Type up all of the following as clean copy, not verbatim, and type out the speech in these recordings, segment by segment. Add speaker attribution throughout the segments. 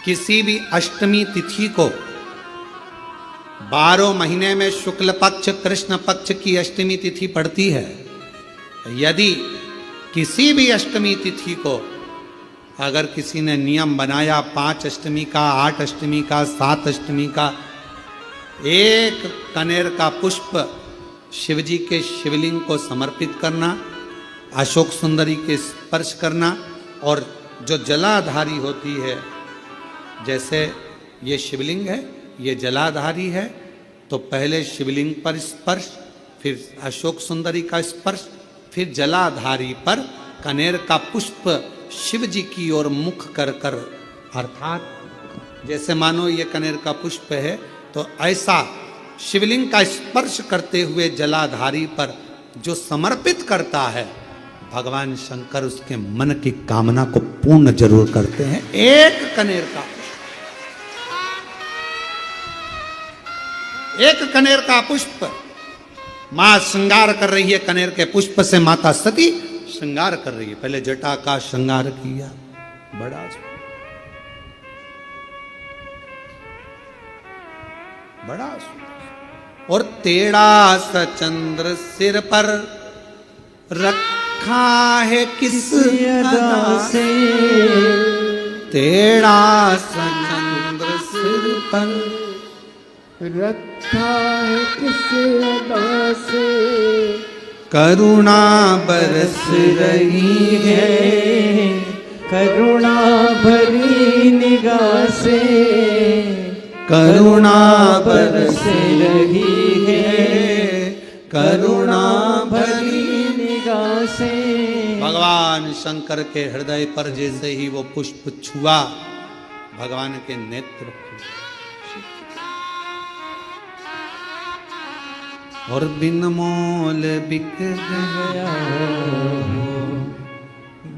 Speaker 1: किसी भी अष्टमी तिथि को 12 महीने में शुक्ल पक्ष कृष्ण पक्ष की अष्टमी तिथि पड़ती है। यदि किसी भी अष्टमी तिथि को अगर किसी ने नियम बनाया 5 अष्टमी का, 8 अष्टमी का, 7 अष्टमी का, एक कनेर का पुष्प शिवजी के शिवलिंग को समर्पित करना, अशोक सुंदरी के स्पर्श करना, और जो जलाधारी होती है, जैसे ये शिवलिंग है, ये जलाधारी है, तो पहले शिवलिंग पर स्पर्श, फिर अशोक सुंदरी का स्पर्श, फिर जलाधारी पर कनेर का पुष्प शिव जी की ओर मुख कर कर, अर्थात जैसे मानो ये कनेर का पुष्प है, तो ऐसा शिवलिंग का स्पर्श करते हुए जलाधारी पर जो समर्पित करता है, भगवान शंकर उसके मन की कामना को पूर्ण जरूर करते हैं। एक कनेर का पुष्प, एक कनेर का पुष्प, मां श्रृंगार कर रही है कनेर के पुष्प से, माता सती श्रृंगार कर रही है। पहले जटा का श्रृंगार किया, बड़ा बड़ा और टेढ़ा सा चंद्र सिर पर रखा है किस अदा से, टेढ़ा सा चंद्र सिर पर
Speaker 2: रखा है किस अदा से,
Speaker 1: करुणा बरस रही है,
Speaker 2: करुणा भरी निगाह से,
Speaker 1: करुणा बरस रही है, करुणा भरी
Speaker 2: निगाह से।
Speaker 1: भगवान शंकर के हृदय पर जैसे ही वो पुष्प छुआ, भगवान के नेत्र और बिन मोल बिक गया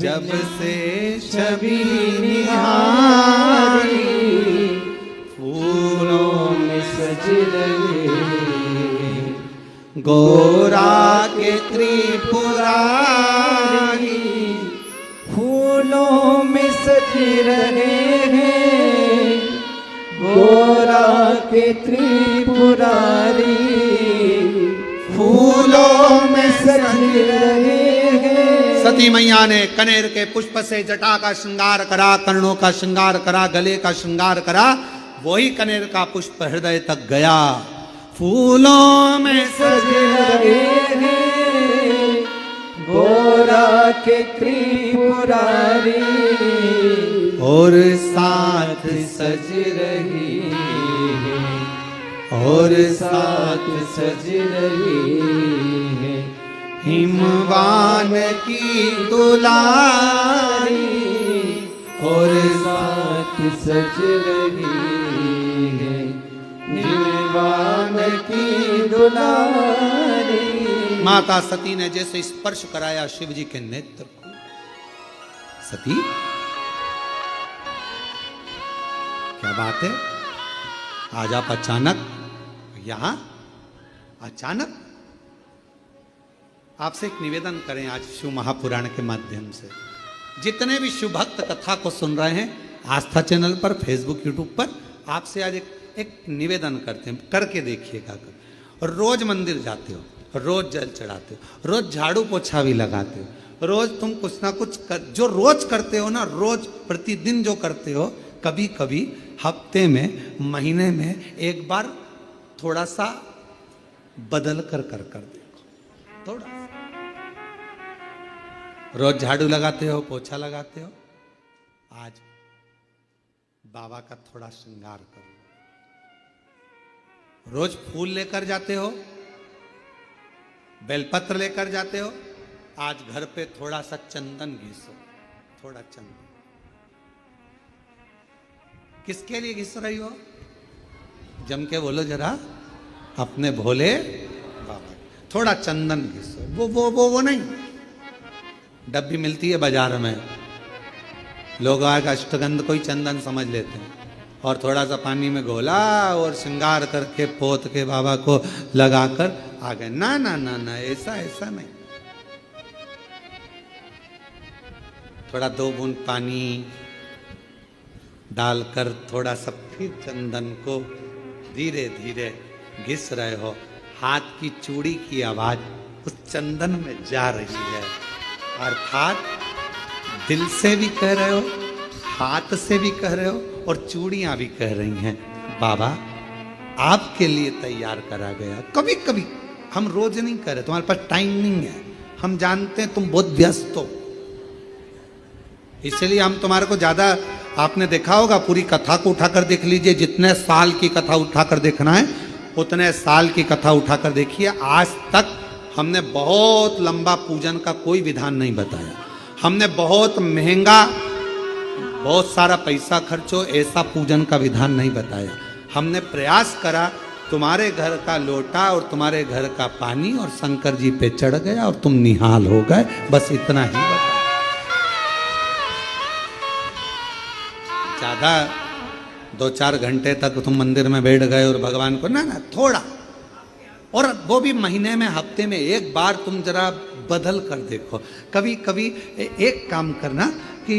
Speaker 1: जब से छवि निहारी, फूलों में सज रहे गोरा के त्रिपुरारी,
Speaker 2: फूलों में सज रहे हैं गोरा के त्रिपुरारी,
Speaker 1: फूलों में
Speaker 2: सज रहे हैं।
Speaker 1: सती मैया ने कनेर के पुष्प से जटा का श्रृंगार करा, कर्णों का श्रृंगार करा, गले का श्रृंगार करा, वही कनेर का पुष्प हृदय तक गया। फूलों में
Speaker 2: सज रहे हैं गोरा के त्रिपुरारी,
Speaker 1: और साथ सज रही है, और साथ सज रही है हिमवान की दुलारी,
Speaker 2: और साथ सज रही है हिमवान की दुलारी।
Speaker 1: माता सती ने जैसे स्पर्श कराया शिव जी के नेत्र को, सती क्या बात है, आज आप अचानक यहां, अचानक आपसे एक निवेदन करें आज शिव महापुराण के माध्यम से, जितने भी शिव भक्त कथा को सुन रहे हैं आस्था चैनल पर, फेसबुक यूट्यूब पर, आपसे आज एक निवेदन करते हैं, करके देखिएगा। रोज मंदिर जाते हो, रोज जल चढ़ाते हो, रोज झाड़ू पोछा भी लगाते हो, रोज तुम कुछ ना कुछ जो रोज करते हो ना, रोज प्रतिदिन जो करते हो, कभी कभी हफ्ते में, महीने में एक बार थोड़ा सा बदल कर देखो, थोड़ा। रोज झाड़ू लगाते हो, पोछा लगाते हो, आज बाबा का थोड़ा श्रृंगार करो। रोज फूल लेकर जाते हो, बेलपत्र लेकर जाते हो, आज घर पे थोड़ा सा चंदन घिसो, थोड़ा चंदन। किसके लिए घिस रही हो? जम के बोलो जरा, अपने भोले बाबा। थोड़ा चंदन घिसो, वो नहीं, डब्बी मिलती है बाजार में, लोग आगे अष्टगंध को ही चंदन समझ लेते हैं, और थोड़ा सा पानी में घोला और श्रृंगार करके पोत के बाबा को लगाकर आ गए। ना ना ना ना, ऐसा नहीं। थोड़ा 2 बूंद पानी, डालकर थोड़ा सा फिर चंदन को धीरे धीरे घिस रहे हो। हाथ की चूड़ी की आवाज उस चंदन में जा रही है, अर्थात दिल से भी कह रहे हो, हाथ से भी कह रहे हो और चूड़ियां भी कह रही हैं, बाबा आपके लिए तैयार करा गया। कभी कभी हम रोज नहीं कर रहे, तुम्हारे पास टाइम नहीं है, हम जानते हैं तुम बहुत व्यस्त हो, इसलिए हम तुम्हारे को ज्यादा, आपने देखा होगा पूरी कथा को उठाकर देख लीजिए, जितने साल की कथा उठाकर देखना है उतने साल की कथा उठाकर देखिए। आज तक हमने बहुत लंबा पूजन का कोई विधान नहीं बताया, हमने बहुत महंगा, बहुत सारा पैसा खर्चो ऐसा पूजन का विधान नहीं बताया। हमने प्रयास करा तुम्हारे घर का लोटा और तुम्हारे घर का पानी और शंकर जी पे चढ़ गया और तुम निहाल हो गए, बस इतना ही बताया। ज्यादा 2-4 घंटे तक तुम मंदिर में बैठ गए और भगवान को ना थोड़ा, और वो भी महीने में हफ्ते में एक बार तुम जरा बदल कर देखो। कभी कभी एक काम करना कि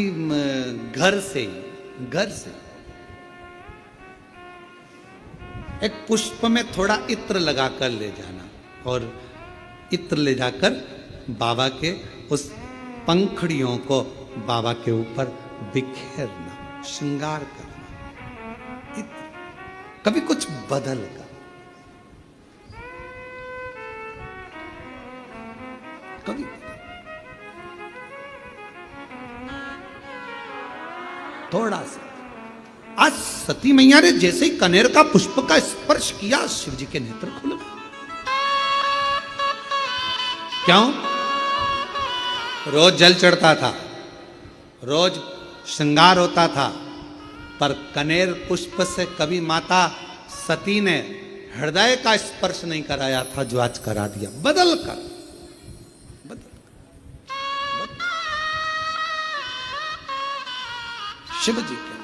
Speaker 1: घर से एक पुष्प में थोड़ा इत्र लगा कर ले जाना और इत्र ले जाकर बाबा के उस पंखड़ियों को बाबा के ऊपर बिखेरना, श्रृंगार करना, कभी कुछ बदल कर, कभी थोड़ा सा। आज सती मैया ने जैसे ही कनेर का पुष्प का स्पर्श किया, शिव जी के नेत्र खुल गए। क्यों? रोज जल चढ़ता था, रोज श्रृंगार होता था, पर कनेर पुष्प से कभी माता सती ने हृदय का स्पर्श नहीं कराया था, जो आज करा दिया, बदल कर। शिव जी के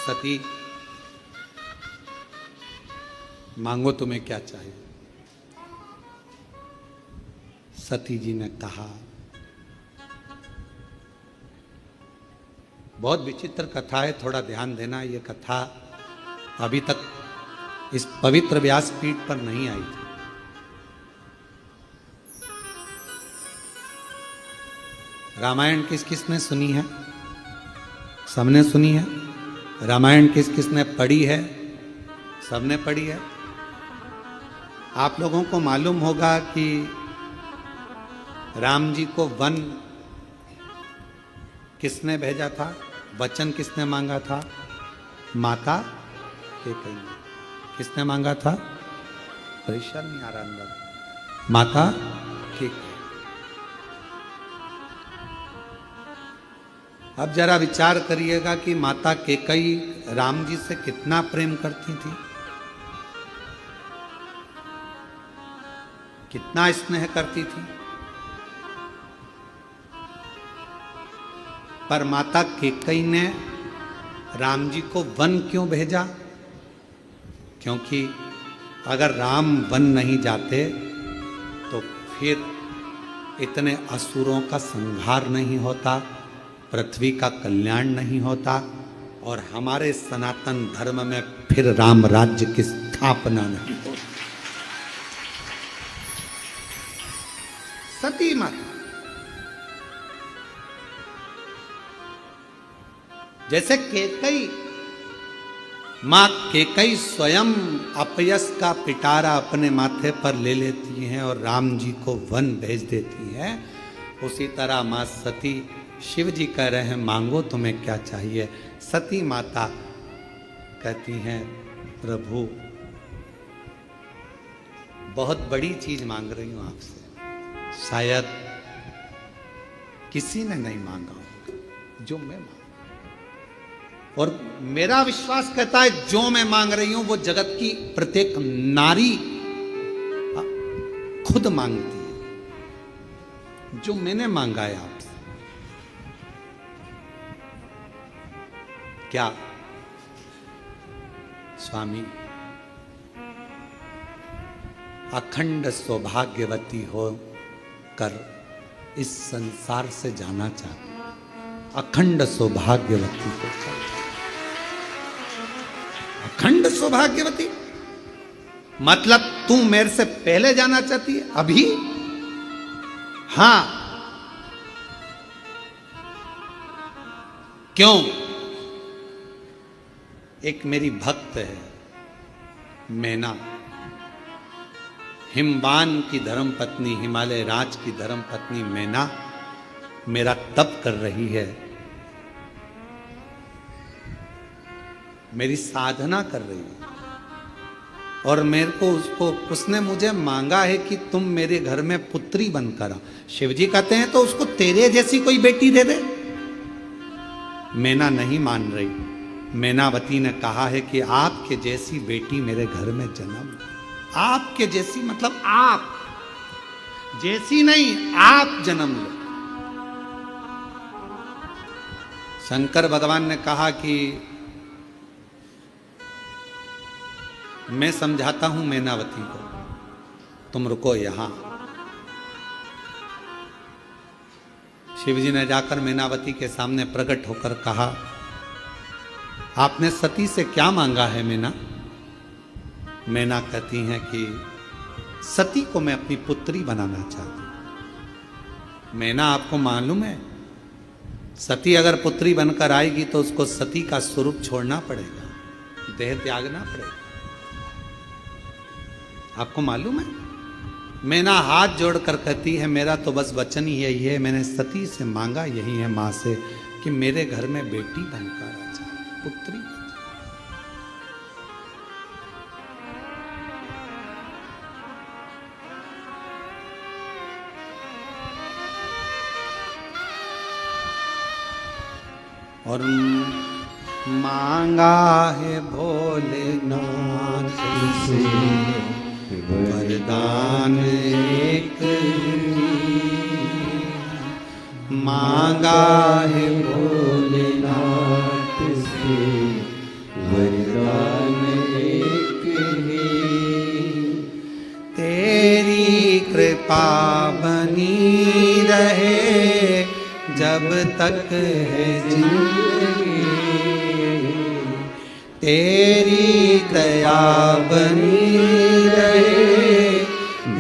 Speaker 1: सती, मांगो तुम्हें क्या चाहिए। सती जी ने कहा, बहुत विचित्र कथा है, थोड़ा ध्यान देना, ये कथा अभी तक इस पवित्र व्यासपीठ पर नहीं आई थी। रामायण किस किसने सुनी है? सबने सुनी है। रामायण किस किसने पढ़ी है? सबने पढ़ी है। आप लोगों को मालूम होगा कि राम जी को वन किसने भेजा था, वचन किसने मांगा था? माता कैकेयी ने। किसने मांगा था? परेशान नहीं आ रहा अंदर। माता कैकेयी। अब जरा विचार करिएगा कि माता कैकेयी राम जी से कितना प्रेम करती थी, कितना स्नेह करती थी। पर माता कैकेयी ने राम जी को वन क्यों भेजा? क्योंकि अगर राम वन नहीं जाते तो फिर इतने असुरों का संहार नहीं होता, पृथ्वी का कल्याण नहीं होता और हमारे सनातन धर्म में फिर राम राज्य की स्थापना नहीं होती। सती माता, जैसे कैकेयी, मां कैकेयी स्वयं अपयश का पिटारा अपने माथे पर ले लेती हैं और राम जी को वन भेज देती हैं, उसी तरह मां सती, शिव जी कह रहे हैं मांगो तुम्हें क्या चाहिए। सती माता कहती हैं प्रभु बहुत बड़ी चीज मांग रही हूं आपसे, शायद किसी ने नहीं मांगा होगा जो मैं मांग, और मेरा विश्वास कहता है जो मैं मांग रही हूं वो जगत की प्रत्येक नारी खुद मांगती है। जो मैंने मांगा है आपसे, क्या स्वामी अखंड सौभाग्यवती हो कर इस संसार से जाना चाहती, अखंड सौभाग्यवती को चाहिए। अखंड सौभाग्यवती मतलब तू मेरे से पहले जाना चाहती है अभी? हां, क्यों? एक मेरी भक्त है मैना, हिमवान की धर्म पत्नी, हिमालय राज की धर्म पत्नी मैना मेरा तप कर रही है, मेरी साधना कर रही है, और मेरे को उसने मुझे मांगा है कि तुम मेरे घर में पुत्री बनकर आ। शिवजी कहते हैं तो उसको तेरे जैसी कोई बेटी दे दे। मैना नहीं मान रही। मैनावती ने कहा है कि आपके जैसी बेटी मेरे घर में जन्म, आपके जैसी मतलब आप जैसी नहीं, आप जन्म लो। शंकर भगवान ने कहा कि मैं समझाता हूं मैनावती को, तुम रुको यहां। शिवजी ने जाकर मैनावती के सामने प्रकट होकर कहा, आपने सती से क्या मांगा है मैना? मैना कहती हैं कि सती को मैं अपनी पुत्री बनाना चाहती हूं। मैना, आपको मालूम है सती अगर पुत्री बनकर आएगी तो उसको सती का स्वरूप छोड़ना पड़ेगा, देह त्यागना पड़ेगा। आपको मालूम है? मैना हाथ जोड़कर कहती है मेरा तो बस वचन ही यही है, मैंने सती से मांगा यही है मां से कि मेरे घर में बेटी बनकर आ जाए, पुत्री बन जाए। और मांगा है भोलेनाथ से वरदान एक ही, मांगा है भोलेनाथ से वरदान एक ही। तेरी कृपा बनी रहे जब तक है जिंदगी, तेरी दया बनी रहे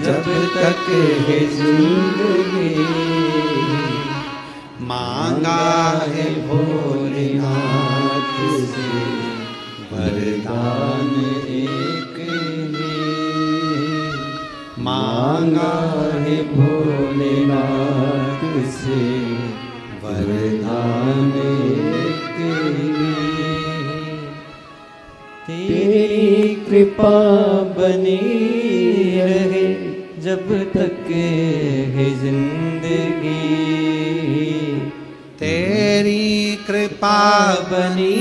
Speaker 1: जब तक है जिंदगी। मांगा है भोलेनाथ से वरदान एक ही, मांगा है भोलेनाथ से वरदान एक ही।
Speaker 2: तेरी कृपा बनी रहे जब तक है जिंदगी,
Speaker 1: तेरी कृपा
Speaker 2: बनी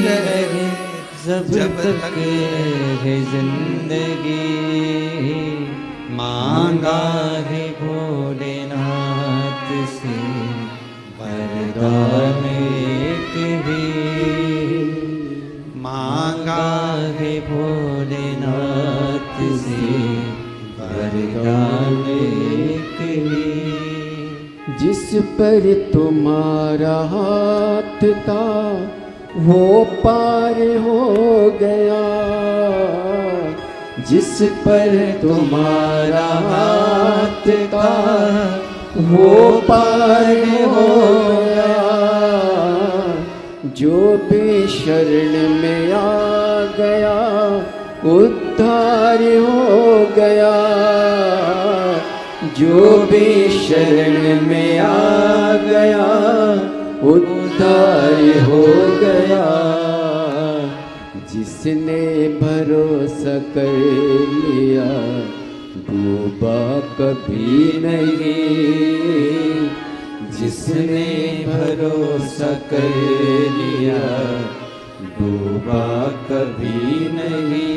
Speaker 2: रहे जब तक है जिंदगी। मांगा है भोलेनाथ से वरदान एक ही, मांगा है भोलेनाथ से वरदान एक ही।
Speaker 3: जिस पर तुम्हारा हाथ था वो पार हो गया, जिस पर तुम्हारा हाथ था वो पार हो गया। जो भी शरण में आ गया उद्धार हो गया, जो भी शरण में आ गया उद्धार हो गया। जिसने भरोसा कर लिया डूबा कभी नहीं, जिसने भरोसा कर लिया डूबा कभी नहीं।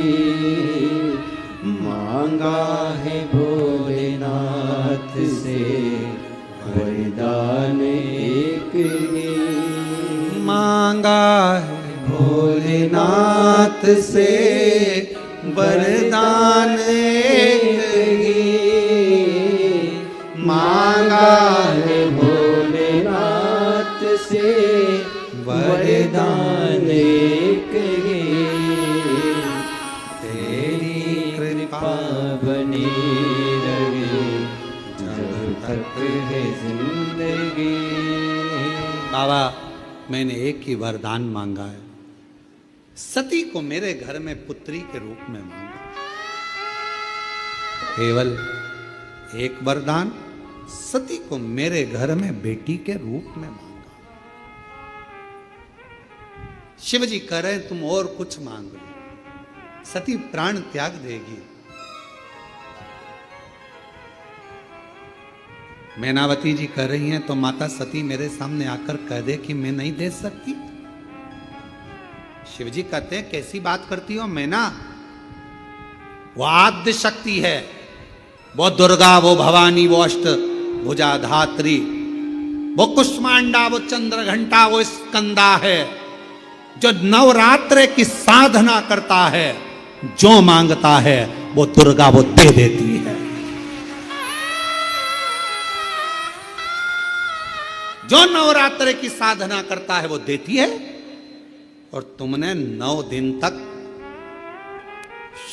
Speaker 3: मांगा है भोलेनाथ से वरदान एक ही,
Speaker 1: मांगा है भोलेनाथ से वरदान एक ही,
Speaker 3: मांगा है भोलेनाथ से वरदान एक ही,
Speaker 1: तेरी कृपा
Speaker 3: बनी रहे जब तक है जिंदगी।
Speaker 1: बाबा, मैंने एक ही वरदान मांगा है, सती को मेरे घर में पुत्री के रूप में मांगा, केवल एक वरदान, सती को मेरे घर में बेटी के रूप में मांगा। शिव जी कह रहे तुम और कुछ मांग लो, सती प्राण त्याग देगी। मैनावती जी कह रही हैं तो माता सती मेरे सामने आकर कह दे कि मैं नहीं दे सकती। शिव जी कहते हैं कैसी बात करती हो मैना, वो आद्य शक्ति है, वो दुर्गा, वो भवानी, वो अष्ट भुजा धात्री, वो कुष्मांडा, वो चंद्र घंटा, वो स्कंदा है, जो नवरात्र की साधना करता है, जो मांगता है वो दुर्गा वो दे देती है। जो नवरात्र की साधना करता है वो देती है। और तुमने 9 दिन तक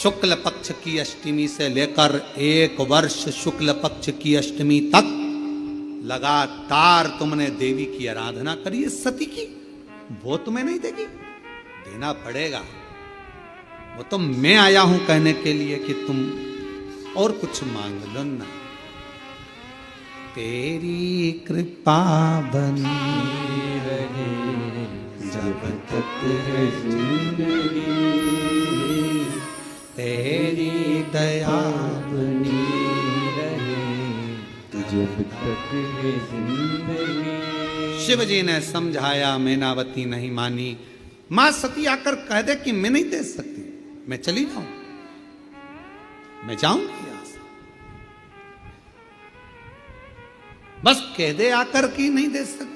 Speaker 1: शुक्ल पक्ष की अष्टमी से लेकर 1 वर्ष शुक्ल पक्ष की अष्टमी तक लगातार तुमने देवी की आराधना करी है सती की, वो तुम्हें नहीं देगी, देना पड़ेगा। वो तो मैं आया हूं कहने के लिए कि तुम और कुछ मांग लो ना। तेरी कृपा बनी
Speaker 3: रहे जब तक है जिंदगी,
Speaker 1: तेरी दया
Speaker 3: बनी रहे जब तक है जिंदगी।
Speaker 1: शिव जी ने समझाया, मैनावती नहीं मानी। मां सती आकर कह दे कि मैं नहीं दे सकती, मैं चली जाऊं, मैं जाऊंगी यहां से, बस कह दे आकर कि नहीं दे सकती।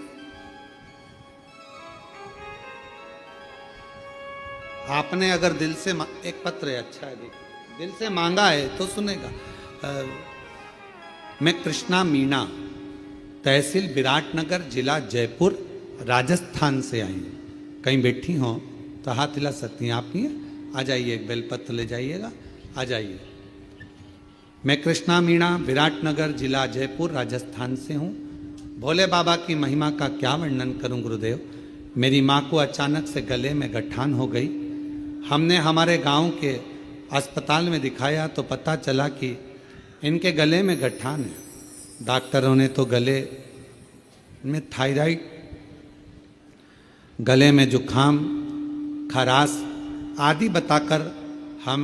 Speaker 1: आपने अगर दिल से एक पत्र है, अच्छा है, देखो दिल से मांगा है तो सुनेगा। मैं कृष्णा मीणा, तहसील विराटनगर, जिला जयपुर, राजस्थान से आई हूँ। कहीं बैठी हो तो हाथ हिला सकती हैं आप, ही आ जाइए, एक बेलपत्र ले जाइएगा, आ जाइए। मैं कृष्णा मीणा, विराटनगर, जिला जयपुर, राजस्थान से हूँ। भोले बाबा की महिमा का क्या वर्णन करूँ गुरुदेव। मेरी माँ को अचानक से गले में गठान हो गई। हमने हमारे गांव के अस्पताल में दिखाया तो पता चला कि इनके गले में गठान है। डॉक्टरों ने तो गले में थायराइड, गले में जुखाम, खराश आदि बताकर हम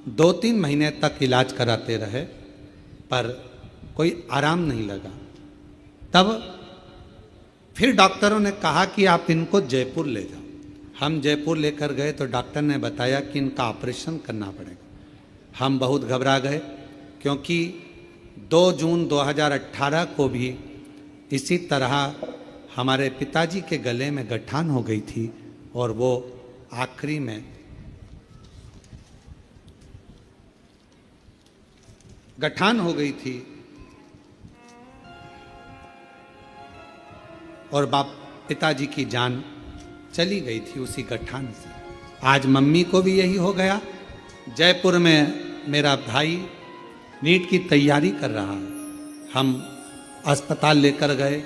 Speaker 1: 2-3 महीने तक इलाज कराते रहे, पर कोई आराम नहीं लगा। तब फिर डॉक्टरों ने कहा कि आप इनको जयपुर ले जाओ। हम जयपुर लेकर गए तो डॉक्टर ने बताया कि इनका ऑपरेशन करना पड़ेगा। हम बहुत घबरा गए, क्योंकि 2 जून 2018 को भी इसी तरह हमारे पिताजी के गले में गठान हो गई थी और वो आखिरी में गठान हो गई थी और पिताजी की जान चली गई थी उसी गठान से। आज मम्मी को भी यही हो गया। जयपुर में मेरा भाई नीट की तैयारी कर रहा है। हम अस्पताल लेकर गए।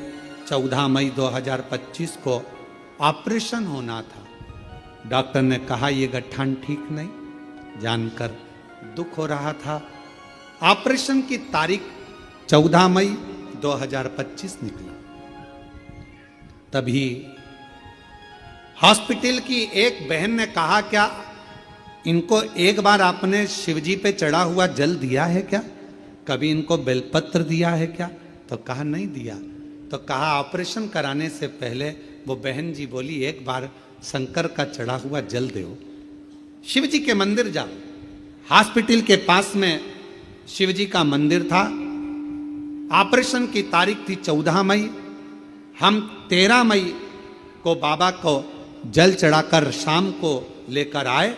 Speaker 1: 14 मई 2025 को ऑपरेशन होना था। डॉक्टर ने कहा ये गठान ठीक नहीं, जानकर दुख हो रहा था। ऑपरेशन की तारीख 14 मई 2025 निकला। तभी हॉस्पिटल की एक बहन ने कहा, क्या इनको एक बार आपने शिवजी पे चढ़ा हुआ जल दिया है क्या? कभी इनको बेलपत्र दिया है क्या? तो कहा नहीं दिया। तो कहा ऑपरेशन कराने से पहले वो बहन जी बोली एक बार शंकर का चढ़ा हुआ जल दो, शिव जी के मंदिर जाओ। हॉस्पिटल के पास में शिव जी का मंदिर था। ऑपरेशन की तारीख थी 14 मई। हम 13 मई को बाबा को जल चढ़ाकर शाम को लेकर आए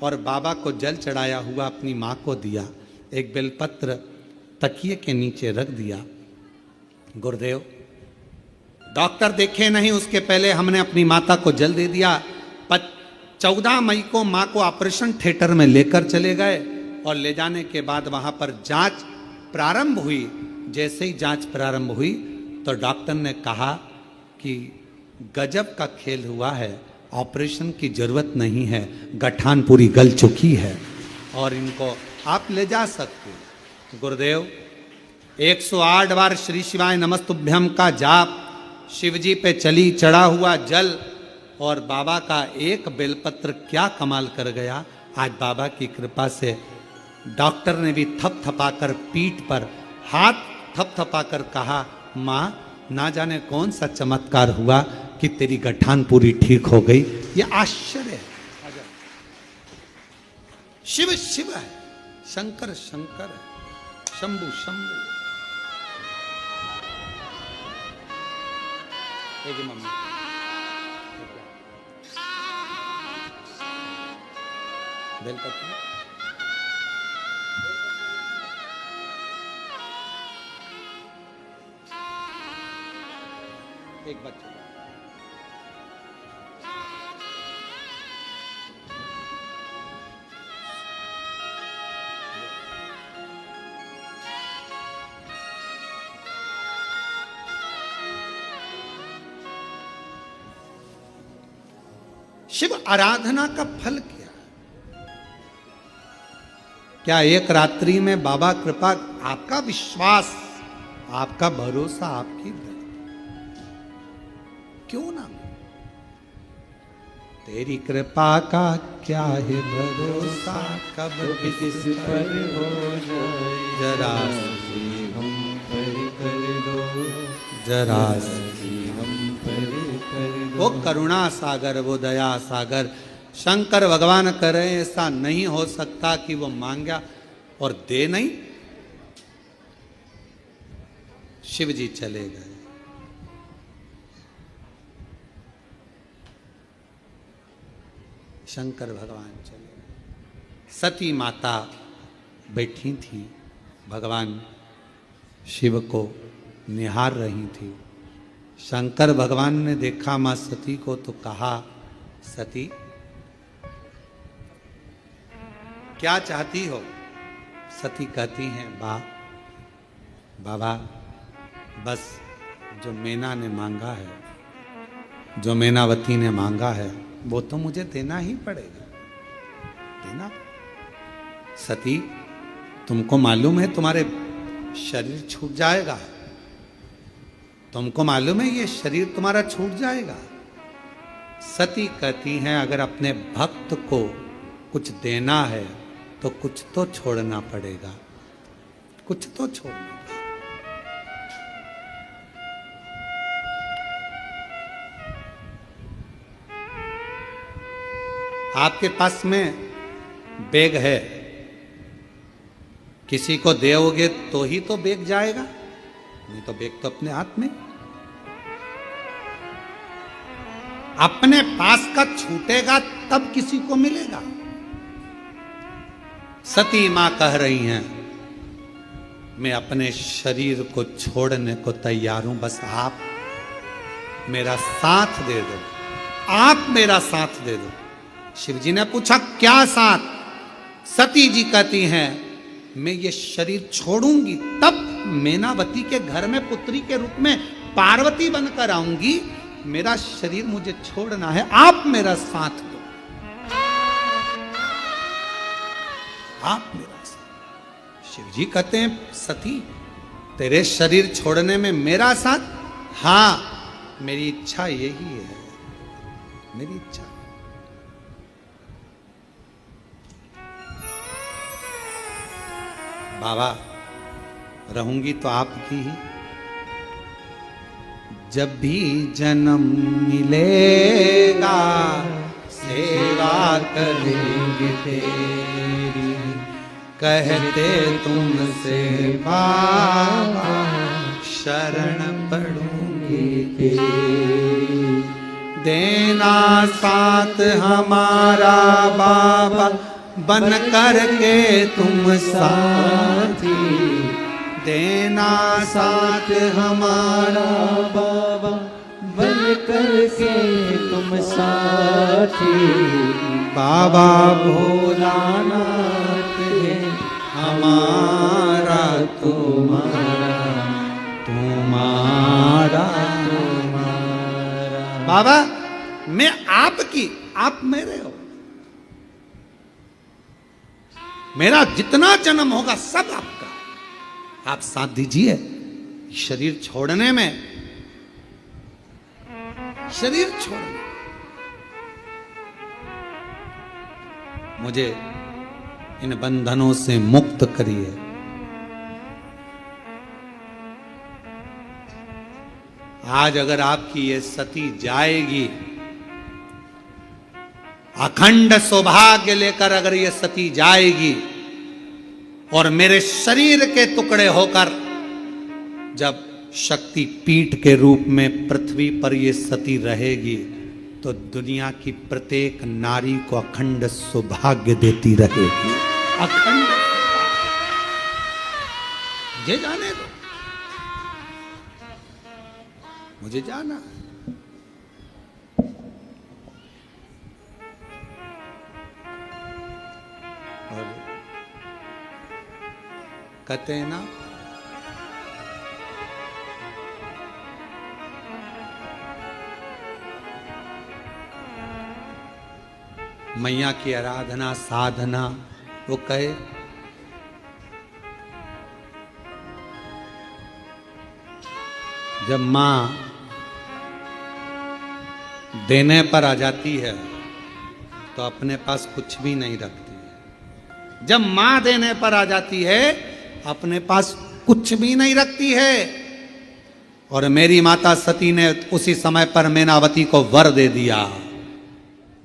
Speaker 1: और बाबा को जल चढ़ाया हुआ अपनी माँ को दिया। एक बेलपत्र तकिए के नीचे रख दिया। गुरुदेव डॉक्टर देखे नहीं उसके पहले हमने अपनी माता को जल दे दिया। 14 मई को माँ को ऑपरेशन थिएटर में लेकर चले गए और ले जाने के बाद वहां पर जांच प्रारंभ हुई। जैसे ही जांच प्रारंभ हुई तो डॉक्टर ने कहा कि गजब का खेल हुआ है, ऑपरेशन की जरूरत नहीं है, गठान पूरी गल चुकी है और इनको आप ले जा सकते हो। गुरुदेव 108 बार श्री शिवाय नमस्तुभ्यम का जाप, शिव जी पे चली चढ़ा हुआ जल और बाबा का एक बेलपत्र क्या कमाल कर गया। आज बाबा की कृपा से डॉक्टर ने भी थपथपाकर पीठ पर हाथ थपथपाकर कहा, माँ ना जाने कौन सा चमत्कार हुआ कि तेरी गठान पूरी ठीक हो गई। ये आश्चर्य है। शिव शिव है, शंकर शंकर है, शंभु शंभु। मम्मी बेलपत्र एक बच्चे शिव आराधना का फल क्या? क्या एक रात्रि में बाबा कृपा, आपका विश्वास, आपका भरोसा, आपकी क्यों ना? तेरी कृपा का क्या है भरोसा, कब किस पर हो जाए, जरा हम पर कर दो, जरा हम पर कर दो। वो करुणा सागर, वो दया सागर शंकर भगवान करे, ऐसा नहीं हो सकता कि वो मांगा और दे नहीं। शिव जी चले गए। शंकर भगवान चले गए। सती माता बैठी थी, भगवान शिव को निहार रही थी। शंकर भगवान ने देखा मां सती को तो कहा, सती क्या चाहती हो? सती कहती हैं, बाबा बस जो मैना ने मांगा है, जो मैनावती ने मांगा है, वो तो मुझे देना ही पड़ेगा, देना। सती तुमको मालूम है तुम्हारे शरीर छूट जाएगा, तुमको मालूम है ये शरीर तुम्हारा छूट जाएगा। सती कहती हैं, अगर अपने भक्त को कुछ देना है तो कुछ तो छोड़ना पड़ेगा, कुछ तो छोड़ना पड़ेगा। आपके पास में बैग है, किसी को दोगे तो ही तो बैग जाएगा, नहीं तो बैग तो अपने हाथ में। अपने पास का छूटेगा तब किसी को मिलेगा। सती मां कह रही हैं, मैं अपने शरीर को छोड़ने को तैयार हूं, बस आप मेरा साथ दे दो, आप मेरा साथ दे दो। शिव जी ने पूछा, क्या साथ? सती जी कहती हैं, मैं ये शरीर छोड़ूंगी तब मैनावती के घर में पुत्री के रूप में पार्वती बनकर आऊंगी। मेरा शरीर मुझे छोड़ना है, आप मेरा साथ दो, आप मेरा साथ। शिव जी कहते हैं, सती तेरे शरीर छोड़ने में मेरा साथ? हाँ, मेरी इच्छा यही है, मेरी इच्छा। बाबा रहूंगी तो आपकी ही। जब भी जन्म मिलेगा सेवा करेंगे तेरी, कहते तुमसे बाबा शरण पड़ूंगी तेरी। देना साथ हमारा बाबा, बन कर के तुम साथी। देना साथ हमारा बाबा,
Speaker 2: बन करके तुम साथी।
Speaker 1: बाबा
Speaker 2: भोलानाथ है
Speaker 1: हमारा
Speaker 2: तुम्हारा,
Speaker 1: तुम्हारा
Speaker 2: तुम्हारा।
Speaker 1: बाबा मैं आपकी, आप मेरे हो। मेरा जितना जन्म होगा सब आपका। आप साथ दीजिए शरीर छोड़ने में, शरीर छोड़ने। मुझे इन बंधनों से मुक्त करिए। आज अगर आपकी ये सती जाएगी, अखंड सौभाग्य लेकर अगर ये सती जाएगी और मेरे शरीर के टुकड़े होकर जब शक्ति पीठ के रूप में पृथ्वी पर ये सती रहेगी, तो दुनिया की प्रत्येक नारी को अखंड सौभाग्य देती रहेगी। अखंड ये जाने दो, मुझे जाना। और कहते हैं ना, मैया की आराधना साधना, वो कहे जब मां देने पर आ जाती है तो अपने पास कुछ भी नहीं रखती है। जब मां देने पर आ जाती है अपने पास कुछ भी नहीं रखती है। और मेरी माता सती ने उसी समय पर मैनावती को वर दे दिया,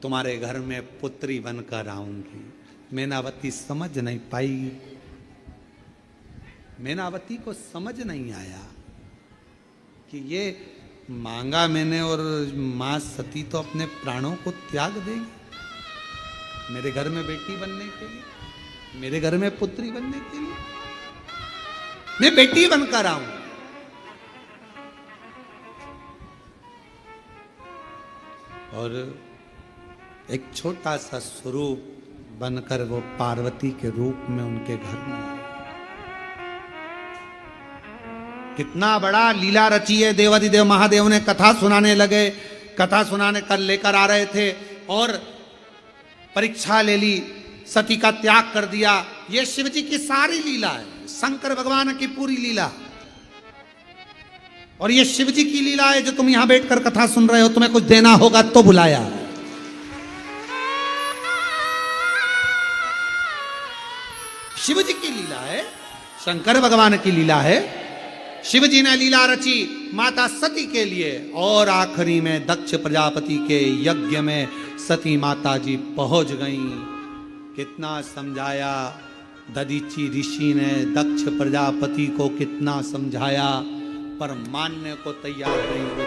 Speaker 1: तुम्हारे घर में पुत्री बनकर आऊंगी। मैनावती समझ नहीं पाई, मैनावती को समझ नहीं आया कि ये मांगा मैंने और मां सती तो अपने प्राणों को त्याग देगी मेरे घर में बेटी बनने के लिए, मेरे घर में पुत्री बनने के लिए। मैं बेटी बनकर आऊं। और एक छोटा सा स्वरूप बनकर वो पार्वती के रूप में उनके घर में आए। कितना बड़ा लीला रची है। देवाधिदेव महादेव ने कथा सुनाने लगे, कथा सुनाने कर लेकर आ रहे थे और परीक्षा ले ली, सती का त्याग कर दिया। ये शिव जी की सारी लीला है, शंकर भगवान की पूरी लीला। और ये शिव जी की लीला है जो तुम यहां बैठकर कथा सुन रहे हो। तुम्हें कुछ देना होगा तो बुलाया। शिव जी की लीला है, शंकर भगवान की लीला है। शिव जी ने लीला रची माता सती के लिए और आखिरी में दक्ष प्रजापति के यज्ञ में सती माता जी पहुंच गईं। कितना समझाया दधीची ऋषि ने दक्ष प्रजापति को, कितना समझाया पर मानने को तैयार नहीं हुए।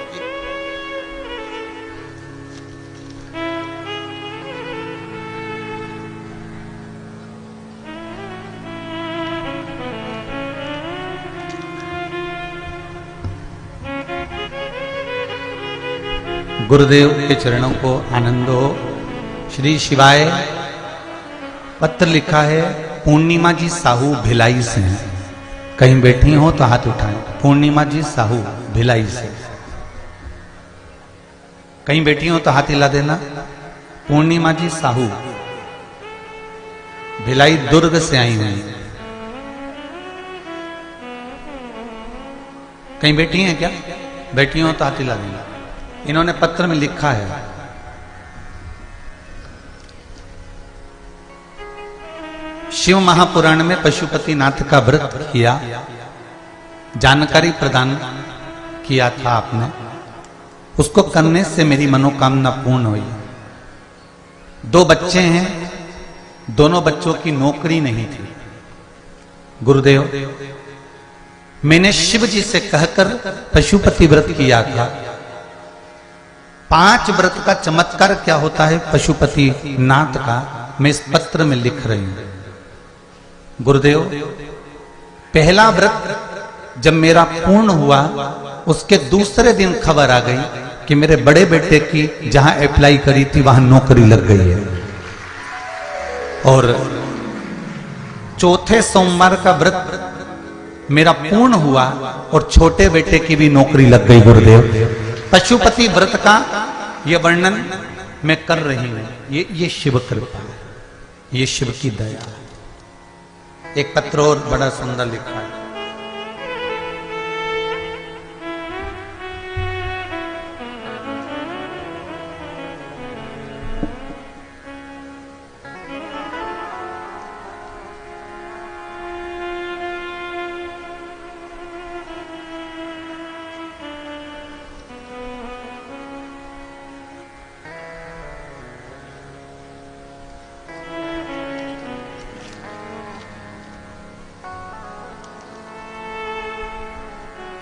Speaker 1: गुरुदेव के चरणों को आनंद हो। श्री शिवाय। पत्र लिखा है पूर्णिमा जी साहू भिलाई से। कहीं बैठी हो तो हाथ उठाएं। पूर्णिमा जी साहू भिलाई से। कहीं बैठी हो तो हाथ हिला देना। पूर्णिमा जी साहू भिलाई दुर्ग से आई हुई। कहीं बैठी हैं क्या? बैठी हो तो हाथ हिला देना। इन्होंने पत्र में लिखा है, शिव महापुराण में पशुपति नाथ का व्रत किया, जानकारी प्रदान किया था आपने। उसको करने से मेरी मनोकामना पूर्ण हुई। 2 बच्चे हैं, दोनों बच्चों की नौकरी नहीं थी। गुरुदेव, मैंने शिव जी से कहकर पशुपति व्रत किया था। 5 व्रत का चमत्कार क्या होता है पशुपति नाथ का, मैं इस पत्र में लिख रही हूं। गुरुदेव, पहला व्रत जब मेरा पूर्ण हुआ उसके दूसरे दिन खबर आ गई कि मेरे बड़े बेटे की जहां अप्लाई करी थी वहां नौकरी लग गई है, और चौथे सोमवार का व्रत मेरा पूर्ण हुआ और छोटे बेटे की भी नौकरी लग गई। गुरुदेव, पशुपति व्रत का यह वर्णन मैं कर रही हूं। ये शिव कृपा, ये शिव की दया। एक पत्र और बड़ा सुंदर लिखा है।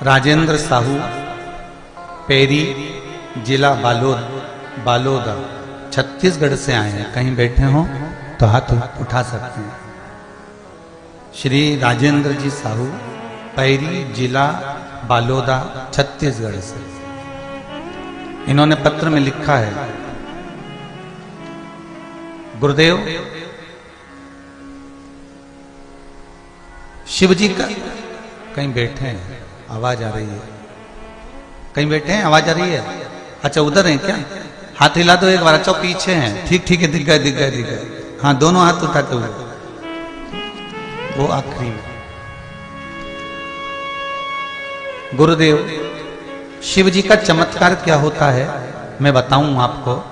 Speaker 1: राजेंद्र साहू, पेरी, जिला बालोदा, छत्तीसगढ़ से आए हैं। कहीं बैठे हो तो हाथ उठा सकते हैं। श्री राजेंद्र जी साहू, पेरी, जिला बालोदा, छत्तीसगढ़ से। इन्होंने पत्र में लिखा है, गुरुदेव, शिव जी का, कहीं बैठे हैं, आवाज आ रही है, कहीं बैठे हैं, आवाज आ रही है। अच्छा, उधर है क्या? हाथ हिला दो एक बार। अच्छा, पीछे हैं, ठीक है, दिख गए। हाँ, दोनों हाथ उठाते हुए, वो आखिरी में। गुरुदेव, शिव जी का चमत्कार क्या होता है मैं बताऊं आपको।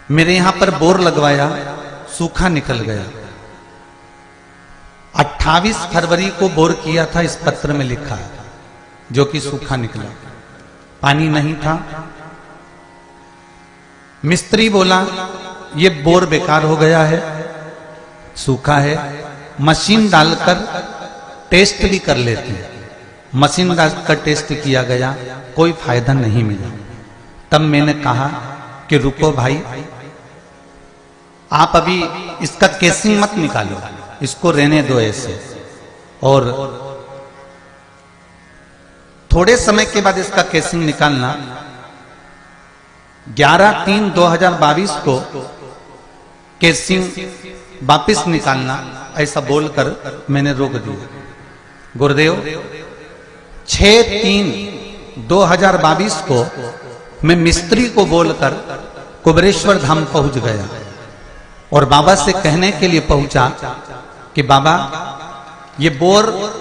Speaker 1: मेरे यहां पर बोर लगवाया, सूखा निकल गया। 28 फरवरी को बोर किया था, इस पत्र में लिखा है, जो कि सूखा निकला, पानी नहीं था। मिस्त्री बोला ये बोर बेकार हो गया है, सूखा है, मशीन डालकर टेस्ट भी कर लेते हैं। मशीन डालकर टेस्ट किया गया, कोई फायदा नहीं मिला। तब मैंने कहा कि रुको भाई, आप अभी इसका केसिंग मत निकालो, इसको रहने दो ऐसे, और थोड़े समय के बाद इसका केसिंग निकालना। 11/3/2022 को केसिंग वापिस निकालना, ऐसा बोलकर मैंने रोक दिया। गुरुदेव, 6/3/2022 को मैं मिस्त्री को बोलकर कुबेरेश्वर धाम पहुंच गया और बाबा से कहने के लिए पहुंचा कि बाबा, ये बोर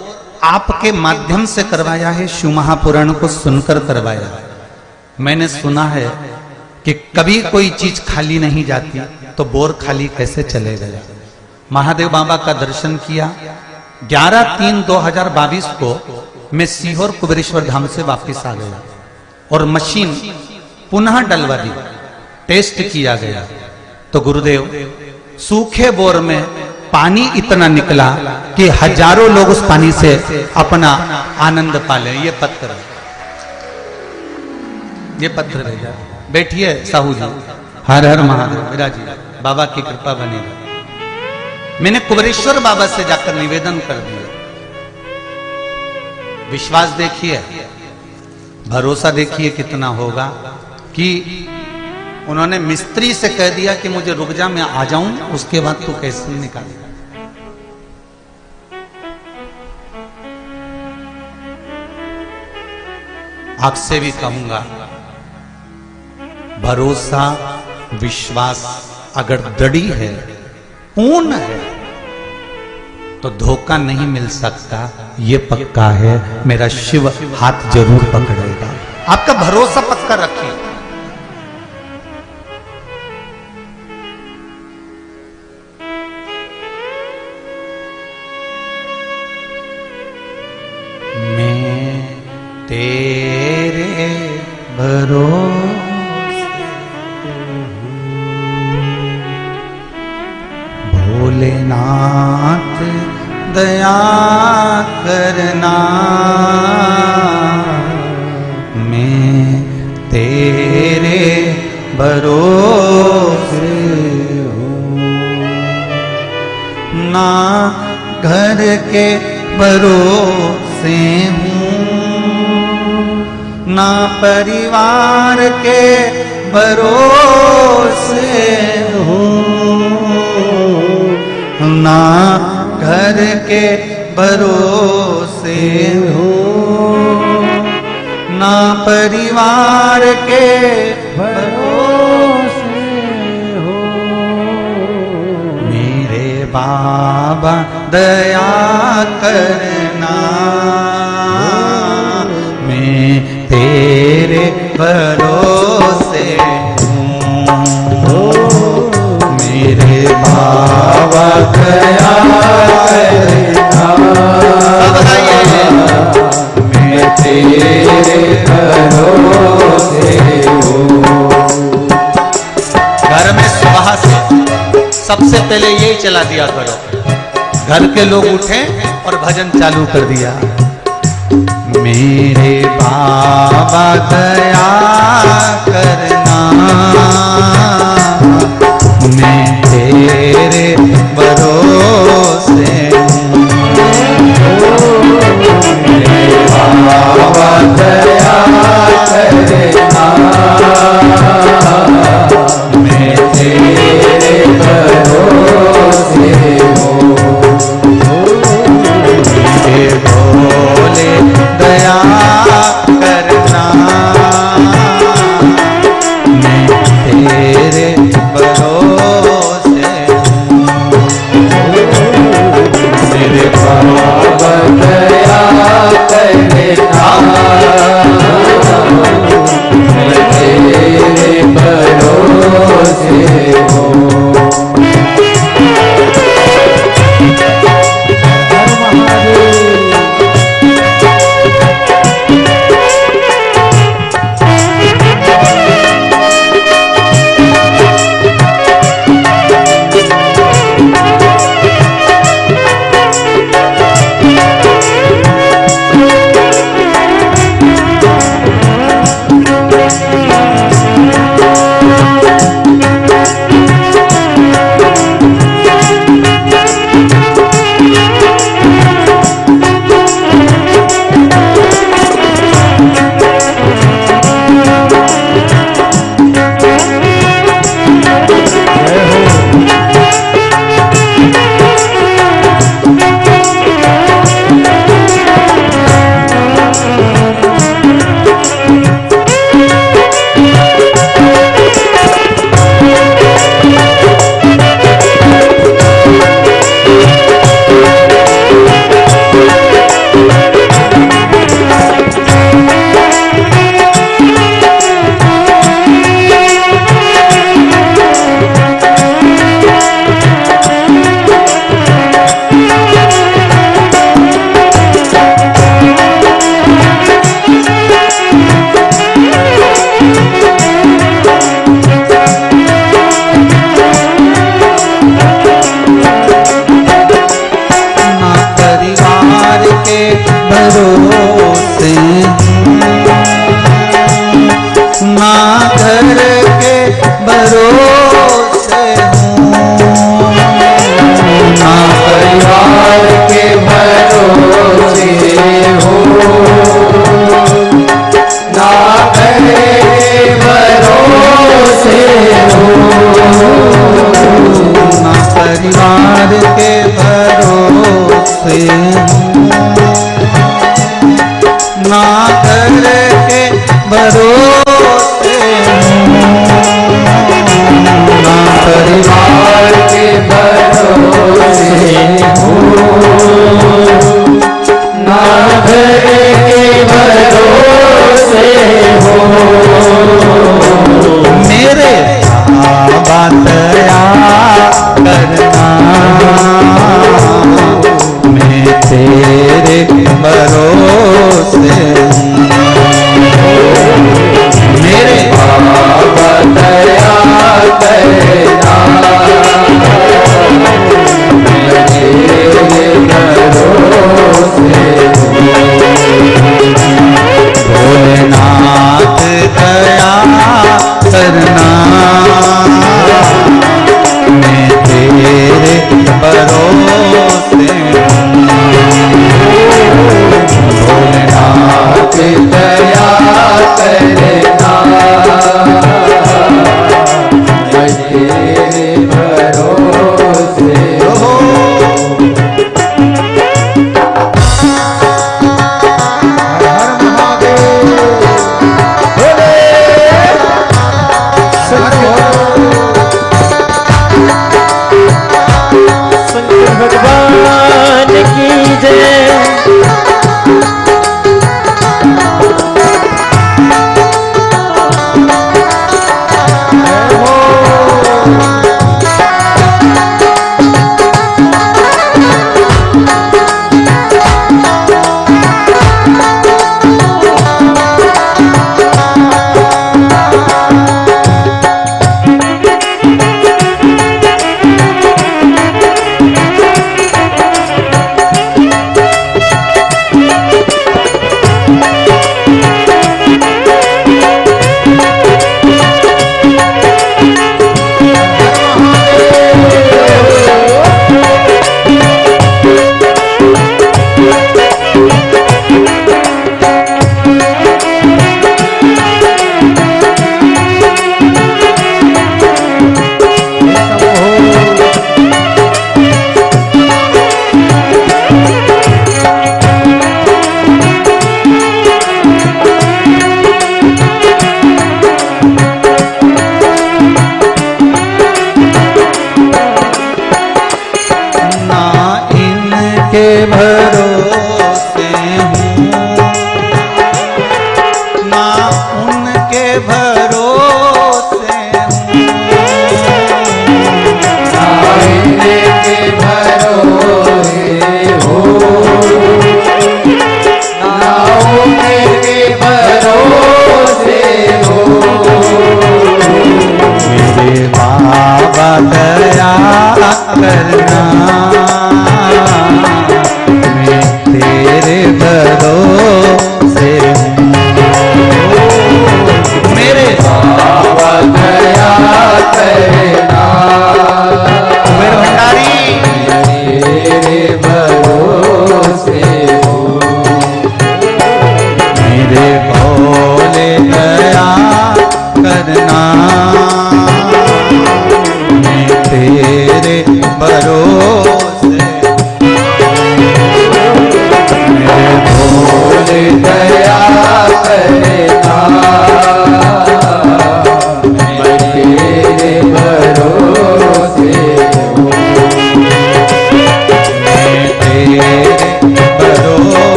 Speaker 1: आपके माध्यम से करवाया है, शिव महापुराण को सुनकर करवाया है। मैंने सुना है कि कभी कोई चीज खाली नहीं जाती, तो बोर खाली कैसे चले गया। महादेव बाबा का दर्शन किया। 11/3/2022 को मैं सीहोर कुबेरेश्वर धाम से वापस आ गया और मशीन पुनः डलवा दी, टेस्ट किया गया। तो गुरुदेव, सूखे बोर में पानी इतना निकला कि हजारों लोग उस पानी से अपना आनंद पाले। ये पत्र भेजा। बैठिए साहू जी, हर हर महादेव, विराजी, बाबा की कृपा बनेगा। मैंने कुबेरेश्वर बाबा से जाकर निवेदन कर दिया। विश्वास देखिए, भरोसा देखिए कितना होगा कि उन्होंने मिस्त्री से कह दिया कि मुझे रुक जा, मैं आ जाऊं, उसके बाद तू कैसे निकालेगा। आपसे भी कहूंगा, भरोसा विश्वास अगर दृढ़ है, पूर्ण है, तो धोखा नहीं मिल सकता। ये पक्का है, मेरा शिव हाथ जरूर पकड़ेगा। आपका भरोसा पक्का रखिए। तेरे भरोसे भोलेनाथ दया करना, मैं तेरे भरोसे हूँ। ना घर के भरोसे हूँ, ना परिवार के भरोसे हो, ना घर के भरोसे हो, ना परिवार के भरोसे हो। मेरे बाबा दया करना, मैं तेरे भरोसे हूँ। मेरे बाबा दया करना, मैं तेरे भरोसे हूँ। घर में सुबह से सबसे पहले यही चला दिया करो, घर के लोग उठे और भजन चालू कर दिया। मेरे बाबा दया करना, मैं तेरे भरोसे हूँ। मेरे बाबा दया करना, मैं तेरे भरोसे हूँ। मेरे भोले दया करना, मैं तेरे भरोसे हूँ। मेरे बाबा दया करना, मैं तेरे भरोसे हूँ।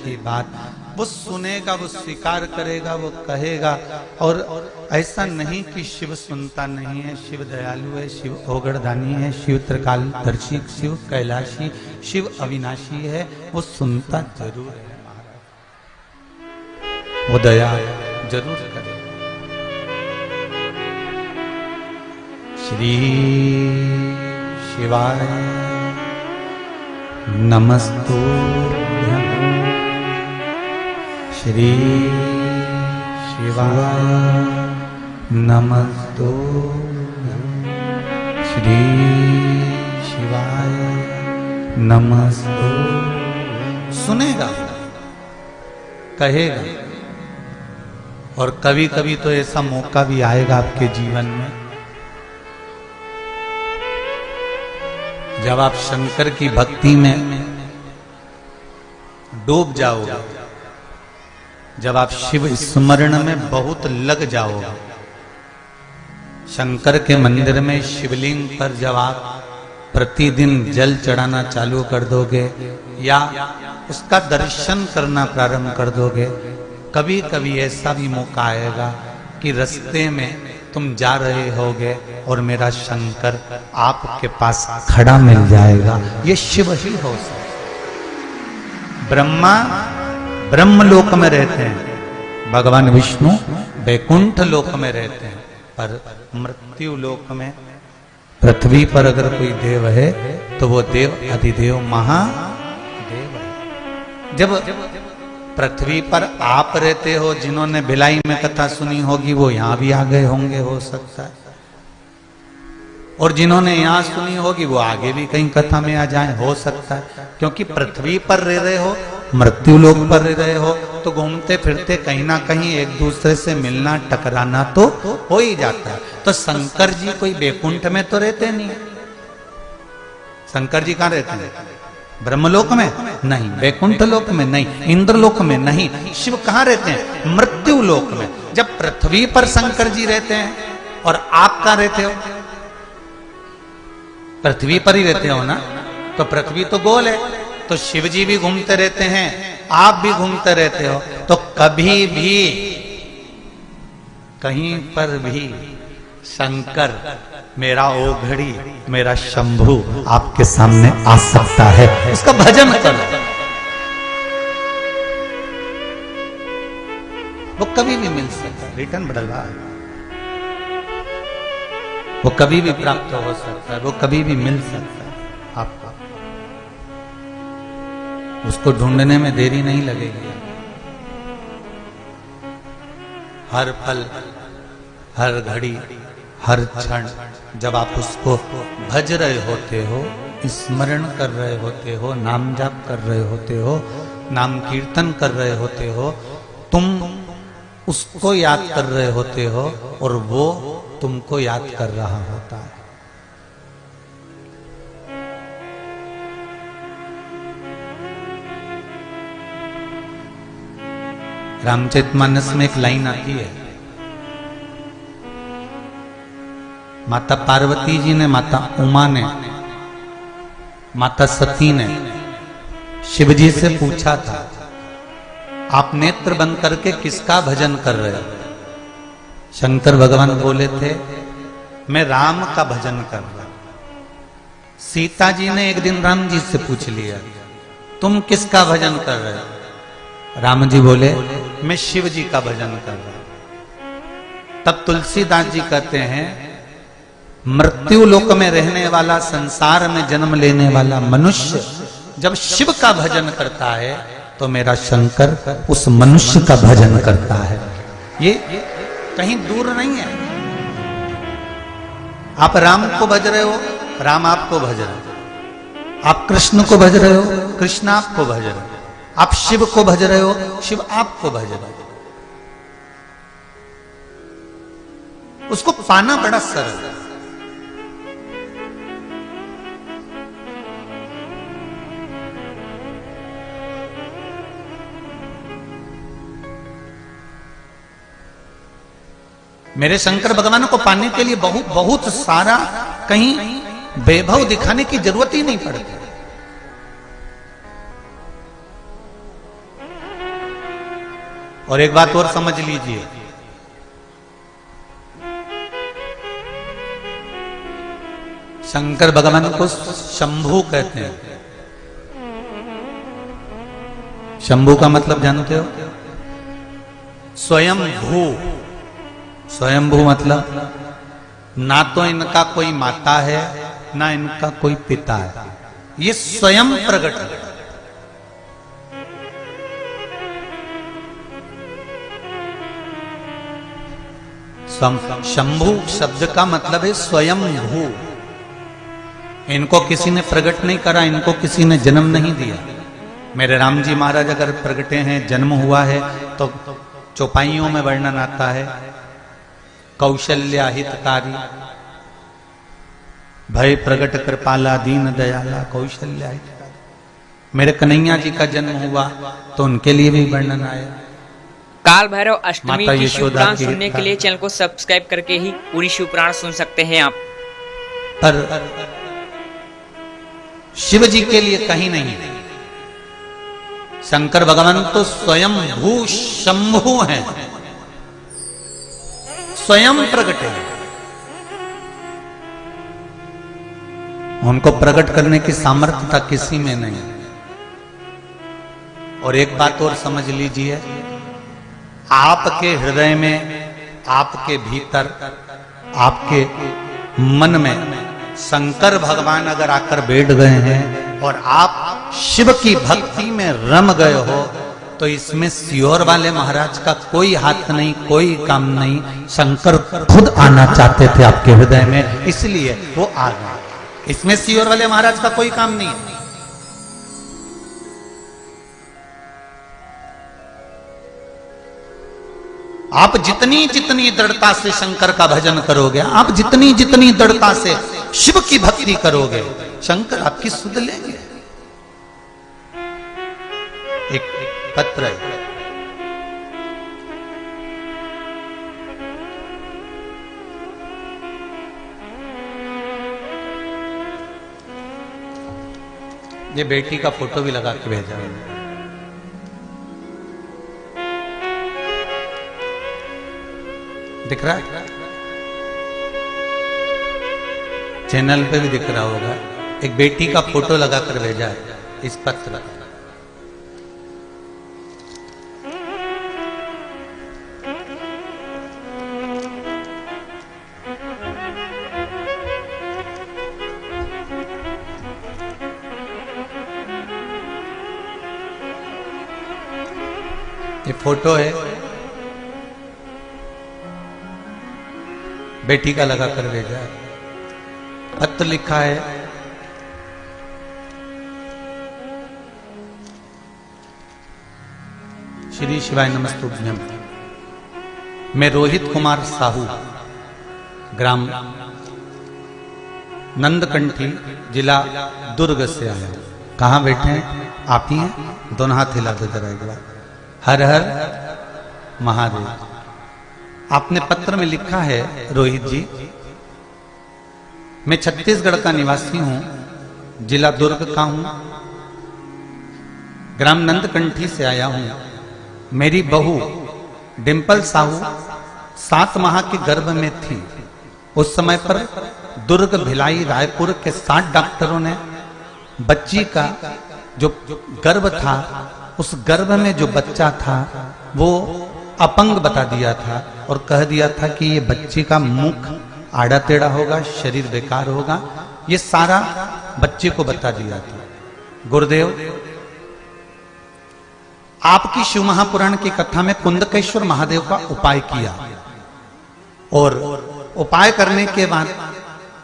Speaker 1: की बात, वो सुनेगा, वो स्वीकार करेगा, वो कहेगा। और ऐसा नहीं कि शिव सुनता नहीं है, शिव दयालु है, शिव ओगड़दानी है, शिव त्रिकालदर्शी, शिव कैलाशी, शिव अविनाशी है, वो सुनता जरूर है महाराज, वो दया जरूर करेगा। श्री शिवाय नमस्तुभ्यं, श्री शिवाय नमस्तुभ्यं, श्री शिवाय नमस्तुभ्यं। सुनेगा, कहेगा। और कभी कभी तो ऐसा मौका भी आएगा आपके जीवन में जब आप शंकर की भक्ति में डूब जाओगे, जब आप शिव स्मरण में बहुत लग जाओगे, शंकर के मंदिर में शिवलिंग पर जब आप प्रतिदिन जल चढ़ाना चालू कर दोगे या उसका दर्शन करना प्रारंभ कर दोगे, कभी कभी ऐसा भी मौका आएगा कि रास्ते में तुम जा रहे होगे और मेरा शंकर आपके पास खड़ा मिल जाएगा। ये शिव ही हो सकता। ब्रह्मा ब्रह्मलोक में रहते हैं, भगवान विष्णु वैकुंठ लोक में रहते हैं, पर मृत्यु लोक में पृथ्वी पर अगर कोई देव है तो वो देव अधिदेव महादेव है। जब पृथ्वी पर आप रहते हो, जिन्होंने भिलाई में कथा सुनी होगी वो यहां भी आ गए होंगे, हो सकता है, और जिन्होंने यहां सुनी होगी वो आगे भी कहीं कथा में आ जाए, हो सकता है। क्योंकि पृथ्वी पर रह रहे हो, मृत्यु लोक पर रह रहे हो, तो घूमते फिरते कहीं ना कहीं एक दूसरे से मिलना टकराना तो हो ही जाता है। तो शंकर जी कोई वैकुंठ में तो रहते नहीं, शंकर जी कहां रहते हैं? ब्रह्मलोक में नहीं, वैकुंठ लोक में नहीं, इंद्रलोक में नहीं। शिव कहां रहते हैं? मृत्यु लोक में। जब पृथ्वी पर शंकर जी रहते हैं और आप कहां रहते हो? पृथ्वी पर ही रहते हो ना, तो पृथ्वी तो गोल है, तो शिव जी भी घूमते रहते हैं, आप भी घूमते रहते हो, तो कभी भी कहीं पर भी शंकर, मेरा ओघड़ी, मेरा शंभू आपके सामने आ सकता है। उसका भजन करो, वो कभी भी मिल सकता है। रिटर्न बदलवा, वो कभी भी प्राप्त हो सकता है, वो कभी भी मिल सकता है आपको। उसको ढूंढने में देरी नहीं लगेगी। हर पल, हर घड़ी, हर क्षण जब आप उसको भज रहे होते हो, स्मरण कर रहे होते हो, नाम जाप कर रहे होते हो, नाम कीर्तन कर रहे होते हो, तुम उसको याद कर रहे होते हो और वो तुमको याद कर रहा होता है। रामचरितमानस में एक लाइन आती है, माता पार्वती जी ने, माता उमा ने, माता सती ने शिव जी से पूछा था, आप नेत्र बंद करके किसका भजन कर रहे हो? शंकर भगवान बोले थे, मैं राम का भजन कर रहा हूं। सीता जी ने एक दिन राम जी से पूछ लिया, तुम किसका भजन कर रहे हो? राम जी बोले, मैं शिव जी का भजन कर रहा हूं। तब तुलसीदास जी कहते हैं, मृत्यु लोक में रहने वाला, संसार में जन्म लेने वाला मनुष्य जब शिव का भजन करता है तो मेरा शंकर उस मनुष्य का भजन करता है। ये कहीं दूर नहीं है। आप राम को भज रहे हो, राम आपको भज रहे हो। आप कृष्ण को भज रहे हो, कृष्ण आपको भज रहे हो। आप शिव को भज रहे हो, शिव आपको भज रहे हो। उसको पाना बड़ा सरल है। मेरे शंकर भगवान को पाने के लिए बहुत बहुत सारा कहीं वैभव दिखाने की जरूरत ही नहीं पड़ती। और एक बात और समझ लीजिए, शंकर भगवान को शंभू कहते हैं। शंभू का मतलब जानते हो? स्वयं भू। स्वयंभू मतलब ना तो इनका कोई माता है ना इनका कोई पिता है, ये स्वयं प्रकट है। शंभू शब्द का मतलब है स्वयं भू। इनको किसी ने प्रकट नहीं करा, इनको किसी ने जन्म नहीं दिया। मेरे राम जी महाराज अगर प्रकटे हैं, जन्म हुआ है, तो चौपाइयों में वर्णन आता है, कौशल्या हितकारी, भय प्रकट कृपाला दीन दयाला कौशल्या हितकारी। मेरे कन्हैया जी का जन्म हुआ तो उनके लिए भी वर्णन आया।
Speaker 4: काल भैरव अष्टमी
Speaker 1: माता
Speaker 4: की
Speaker 1: यशोदा
Speaker 4: शिवपुराण
Speaker 1: की
Speaker 4: सुनने के लिए चैनल को सब्सक्राइब करके ही पूरी शिवपुराण सुन सकते हैं आप।
Speaker 1: पर शिव जी के लिए कहीं नहीं। शंकर भगवान तो स्वयं भू शंभु हैं, स्वयं प्रकट है। उनको प्रकट करने की सामर्थ्यता किसी में नहीं। और एक बात और समझ लीजिए, आपके हृदय में, आपके भीतर, आपके मन में शंकर भगवान अगर आकर बैठ गए हैं और आप शिव की भक्ति में रम गए हो, तो इसमें सियोर वाले महाराज का कोई हाथ नहीं, कोई काम नहीं। शंकर खुद आना चाहते थे आपके हृदय में, इसलिए वो आ गए। इसमें सियोर वाले महाराज का कोई काम नहीं है। आप जितनी जितनी दृढ़ता से शंकर का भजन करोगे, आप जितनी जितनी दृढ़ता से शिव की भक्ति करोगे, शंकर आपकी सुध लेंगे। एक पत्र है, ये बेटी का फोटो भी लगा के भेजा है। दिख रहा है? चैनल पे भी दिख रहा होगा। एक बेटी का फोटो लगाकर भेजा है इस पत्र। ये फोटो है, बेटी का लगा कर भेजा है। पत्र लिखा है, श्री शिवाय नमस्तुभ्यम। मैं रोहित कुमार साहू, ग्राम नंदकंठी, जिला दुर्ग से आया हूं। कहाँ बैठे हैं? आप ही हैं? दोनों हाथ हिला दो जरा एक बार। हर हर महादेव। आपने पत्र में लिखा है, रोहित जी, मैं छत्तीसगढ़ का निवासी हूं, जिला दुर्ग का हूं, ग्राम नंदकंठी से आया हूं। मेरी बहू डिंपल साहू 7 माह के गर्भ में थी। उस समय पर दुर्ग, भिलाई, रायपुर के 7 डॉक्टरों ने बच्ची का जो गर्भ था, उस गर्भ में जो बच्चा था वो अपंग बता दिया था और कह दिया था कि ये बच्चे का मुख आड़ा टेढ़ा होगा, शरीर बेकार होगा। ये सारा बच्चे को बता दिया था। गुरुदेव, आपकी शिव महापुराण की कथा में कुंदकेश्वर महादेव का उपाय किया और उपाय करने के बाद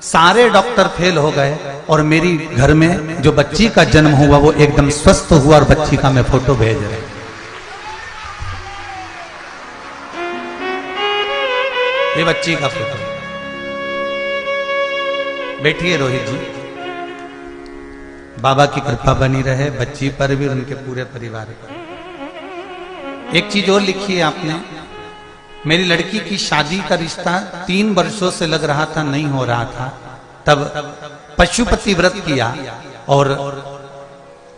Speaker 1: सारे डॉक्टर फेल हो गए और मेरी घर में जो बच्ची का जन्म हुआ वो एकदम स्वस्थ हुआ और बच्ची का मैं फोटो भेज रहा हूं। ये बच्ची का फोटो। बैठिए रोहित जी, बाबा की कृपा बनी रहे बच्ची पर भी, उनके पूरे परिवार पर। एक चीज और लिखी है आपने, मेरी लड़की की शादी का रिश्ता 3 वर्षों से लग रहा था, नहीं हो रहा था। तब पशुपति व्रत किया और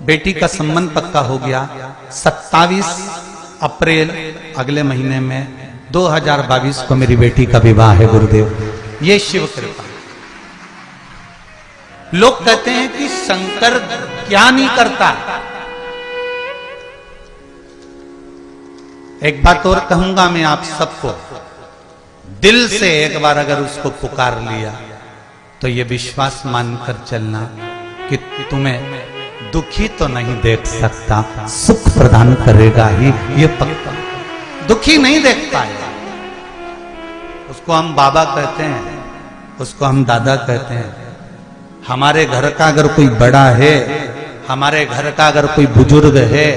Speaker 1: बेटी का संबंध पक्का हो गया। 27 अप्रैल अगले महीने में 2022 को मेरी बेटी का विवाह है गुरुदेव। ये शिव कृपा। लोग कहते हैं कि शंकर क्या नहीं करता। एक बात और कहूंगा मैं आप सबको, दिल से एक बार अगर उसको पुकार लिया तो ये विश्वास मानकर चलना कि तुम्हें दुखी तो नहीं देख सकता, सुख प्रदान करेगा ही, ये पक्का। दुखी नहीं देख पाएगा। उसको हम बाबा कहते हैं, उसको हम दादा कहते हैं। हमारे घर का अगर कोई बड़ा है, हमारे घर का अगर कोई बुजुर्ग है,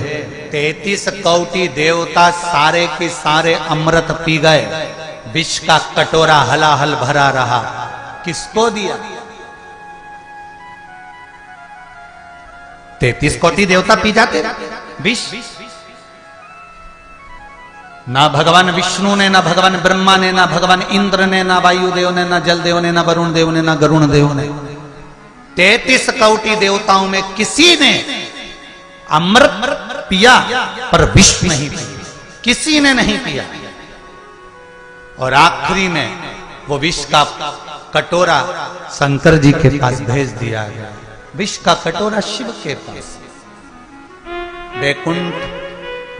Speaker 1: 33 कोटि देवता सारे के सारे अमृत पी गए, विष का कटोरा हलाहल भरा रहा, किसको दिया? 33 कोटि देवता पी जाते विष। ना भगवान विष्णु ने, ना भगवान ब्रह्मा ने, ना भगवान इंद्र ने, ना वायुदेव ने, ना जलदेव ने, ना वरुण देव ने, ना गरुण देव ने, 33 कोटि देवताओं में किसी ने अमृत पिया पर विष नहीं पिया, किसी ने नहीं पिया। और आखिरी में वो विष का कटोरा शंकर जी के पास भेज दिया गया। विष का कटोरा शिव के पास। वैकुंठ,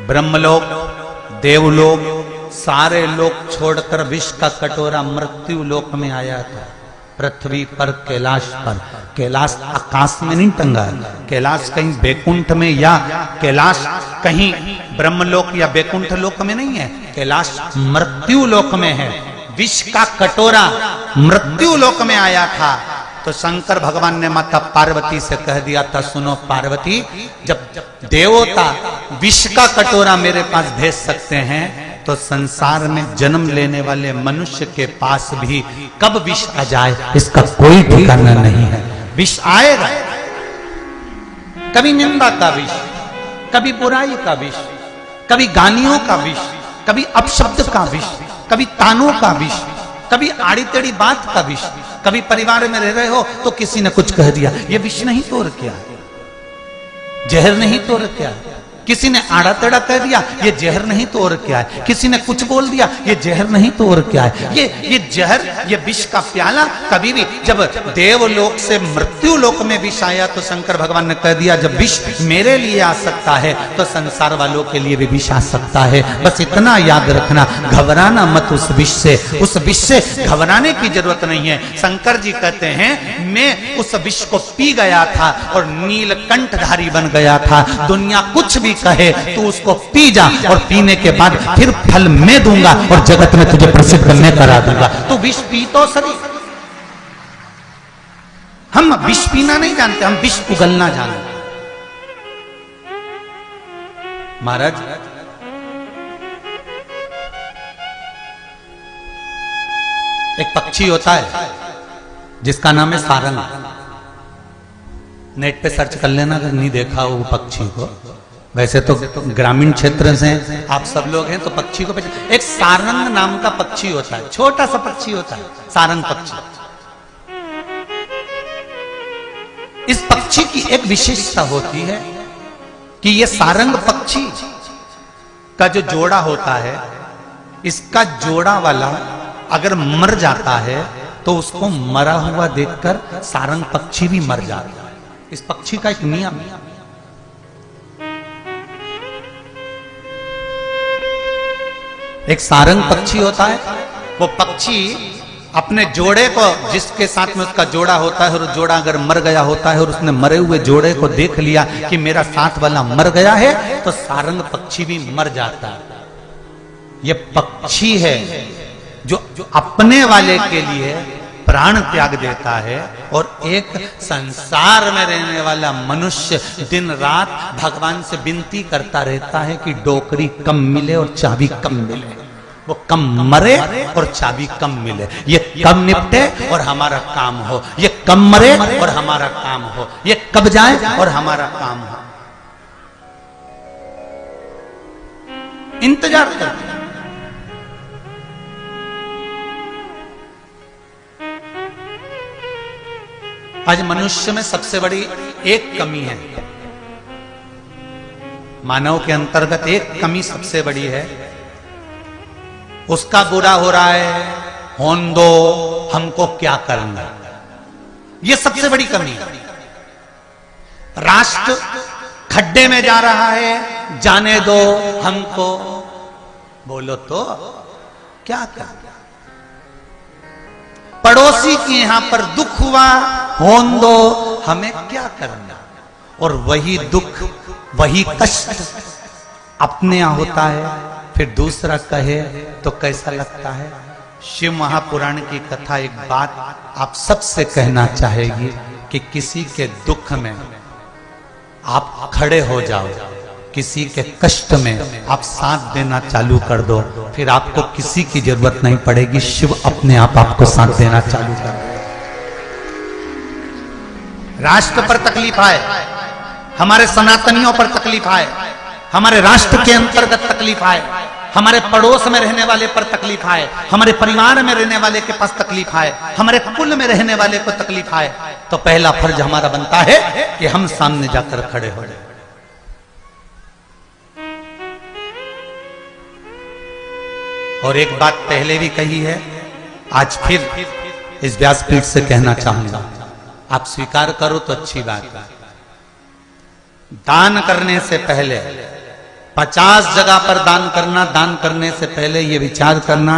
Speaker 1: ब्रह्मलोक, देवलोक, सारे लोग छोड़कर विष का कटोरा मृत्यु लोक में आया था। पृथ्वी पर, कैलाश पर। कैलाश आकाश में नहीं टंगा है, कैलाश कहीं वैकुंठ में या कैलाश कहीं ब्रह्मलोक या वैकुंठ लोक में नहीं है, कैलाश मृत्यु लोक में है। विष का कटोरा मृत्यु लोक में आया था तो शंकर भगवान ने माता पार्वती से कह दिया था, सुनो पार्वती, जब देवता विष का कटोरा मेरे पास भेज सकते हैं तो संसार में जन्म लेने वाले मनुष्य के पास भी कब विष आ जाए इसका कोई ठिकाना नहीं है। विष आएगा, कभी निंदा का विष, कभी बुराई का विष, कभी गालियों का विष, कभी अपशब्द का विष, कभी तानों का विष, कभी आड़ी टेढ़ी बात का विष। कभी परिवार में रह रहे हो तो किसी ने कुछ कह दिया, ये विष नहीं तो और क्या, जहर नहीं तो और क्या। किसी ने आड़ा टेढ़ा कह दिया, ये जहर नहीं तो और क्या है। किसी ने कुछ बोल दिया, ये जहर नहीं तो और क्या है। ये जहर, ये विष का प्याला कभी भी, जब देवलोक से मृत्यु लोक में विष आया तो शंकर भगवान ने कह दिया, जब विष मेरे लिए आ सकता है तो संसार वालों के लिए भी विष आ सकता है। बस इतना याद रखना, घबराना मत उस विष से। उस विष से घबराने की जरूरत नहीं है। शंकर जी कहते हैं, मैं उस विष को पी गया था और नीलकंठधारी बन गया था। दुनिया कुछ भी कहे तू उसको पी जा, और पीने के बाद फिर फल मैं दूंगा और जगत में तुझे प्रसिद्ध मैं करा दूंगा। तो विष पी तो सही। हम विष पीना नहीं जानते, हम विष उगलना जानते। महाराज, एक पक्षी होता है जिसका नाम है सारंग। नेट पे सर्च कर लेना अगर नहीं देखा हो वो पक्षी को। वैसे तो ग्रामीण क्षेत्र से आप सब लोग हैं तो पक्षी को पहचान। एक सारंग नाम का पक्षी होता है, छोटा सा पक्षी होता है, सारंग पक्षी। इस पक्षी की एक विशेषता होती है कि ये सारंग पक्षी का जो जोड़ा होता है, इसका जोड़ा वाला अगर मर जाता है तो उसको मरा हुआ देखकर सारंग पक्षी भी मर जाता है। इस पक्षी का एक नियम है। एक सारंग पक्षी होता है, वो पक्षी अपने जोड़े को, जिसके साथ में उसका जोड़ा होता है, और जोड़ा अगर मर गया होता है और उसने मरे हुए जोड़े को देख लिया कि मेरा साथ वाला मर गया है, तो सारंग पक्षी भी मर जाता है। ये पक्षी है जो अपने वाले के लिए प्राण त्याग देता है, और एक संसार में रहने वाला मनुष्य दिन रात भगवान से विनती करता रहता है कि डोकरी कम मिले और चाबी कम मिले, वो कम मरे और चाबी कम मिले, ये कम निपटे और हमारा काम हो, ये कम मरे और हमारा काम हो, ये कब जाए और हमारा काम हो। इंतजार करते हैं। आज मनुष्य में सबसे बड़ी एक कमी है। मानव के अंतर्गत एक कमी सबसे बड़ी है, उसका बुरा हो रहा है, होन दो, हमको क्या करना, ये सबसे बड़ी कमी है। राष्ट्र खड्डे में जा रहा है, जाने दो हमको, बोलो तो क्या करना। पड़ोसी के यहां पर दुख हुआ, होन दो, हमें क्या करना। और वही दुख, वही कष्ट अपने यहां होता है, फिर दूसरा कहे तो कैसा लगता है। शिव महापुराण की कथा एक बात आप सबसे कहना चाहेगी कि किसी के दुख में आप खड़े हो जाओ, किसी के कष्ट में आप साथ देना चालू कर दो, फिर आपको किसी की जरूरत नहीं पड़ेगी, शिव अपने आप आपको साथ देना चालू कर दो। राष्ट्र पर तकलीफ आए, हमारे सनातनियों पर तकलीफ आए, हमारे राष्ट्र के अंतर्गत तकलीफ आए, हमारे पड़ोस में रहने वाले पर तकलीफ आए, हमारे परिवार में रहने वाले के पास तकलीफ आए, हमारे कुल में रहने वाले को तकलीफ आए, तो पहला फर्ज हमारा बनता है कि हम सामने जाकर खड़े हो जाए। और एक बात पहले भी कही है, आज फिर इस व्यासपीठ से कहना चाहूंगा, आप स्वीकार करो तो अच्छी बात है। दान करने से पहले 50 जगह पर दान करना, दान करने से पहले यह विचार करना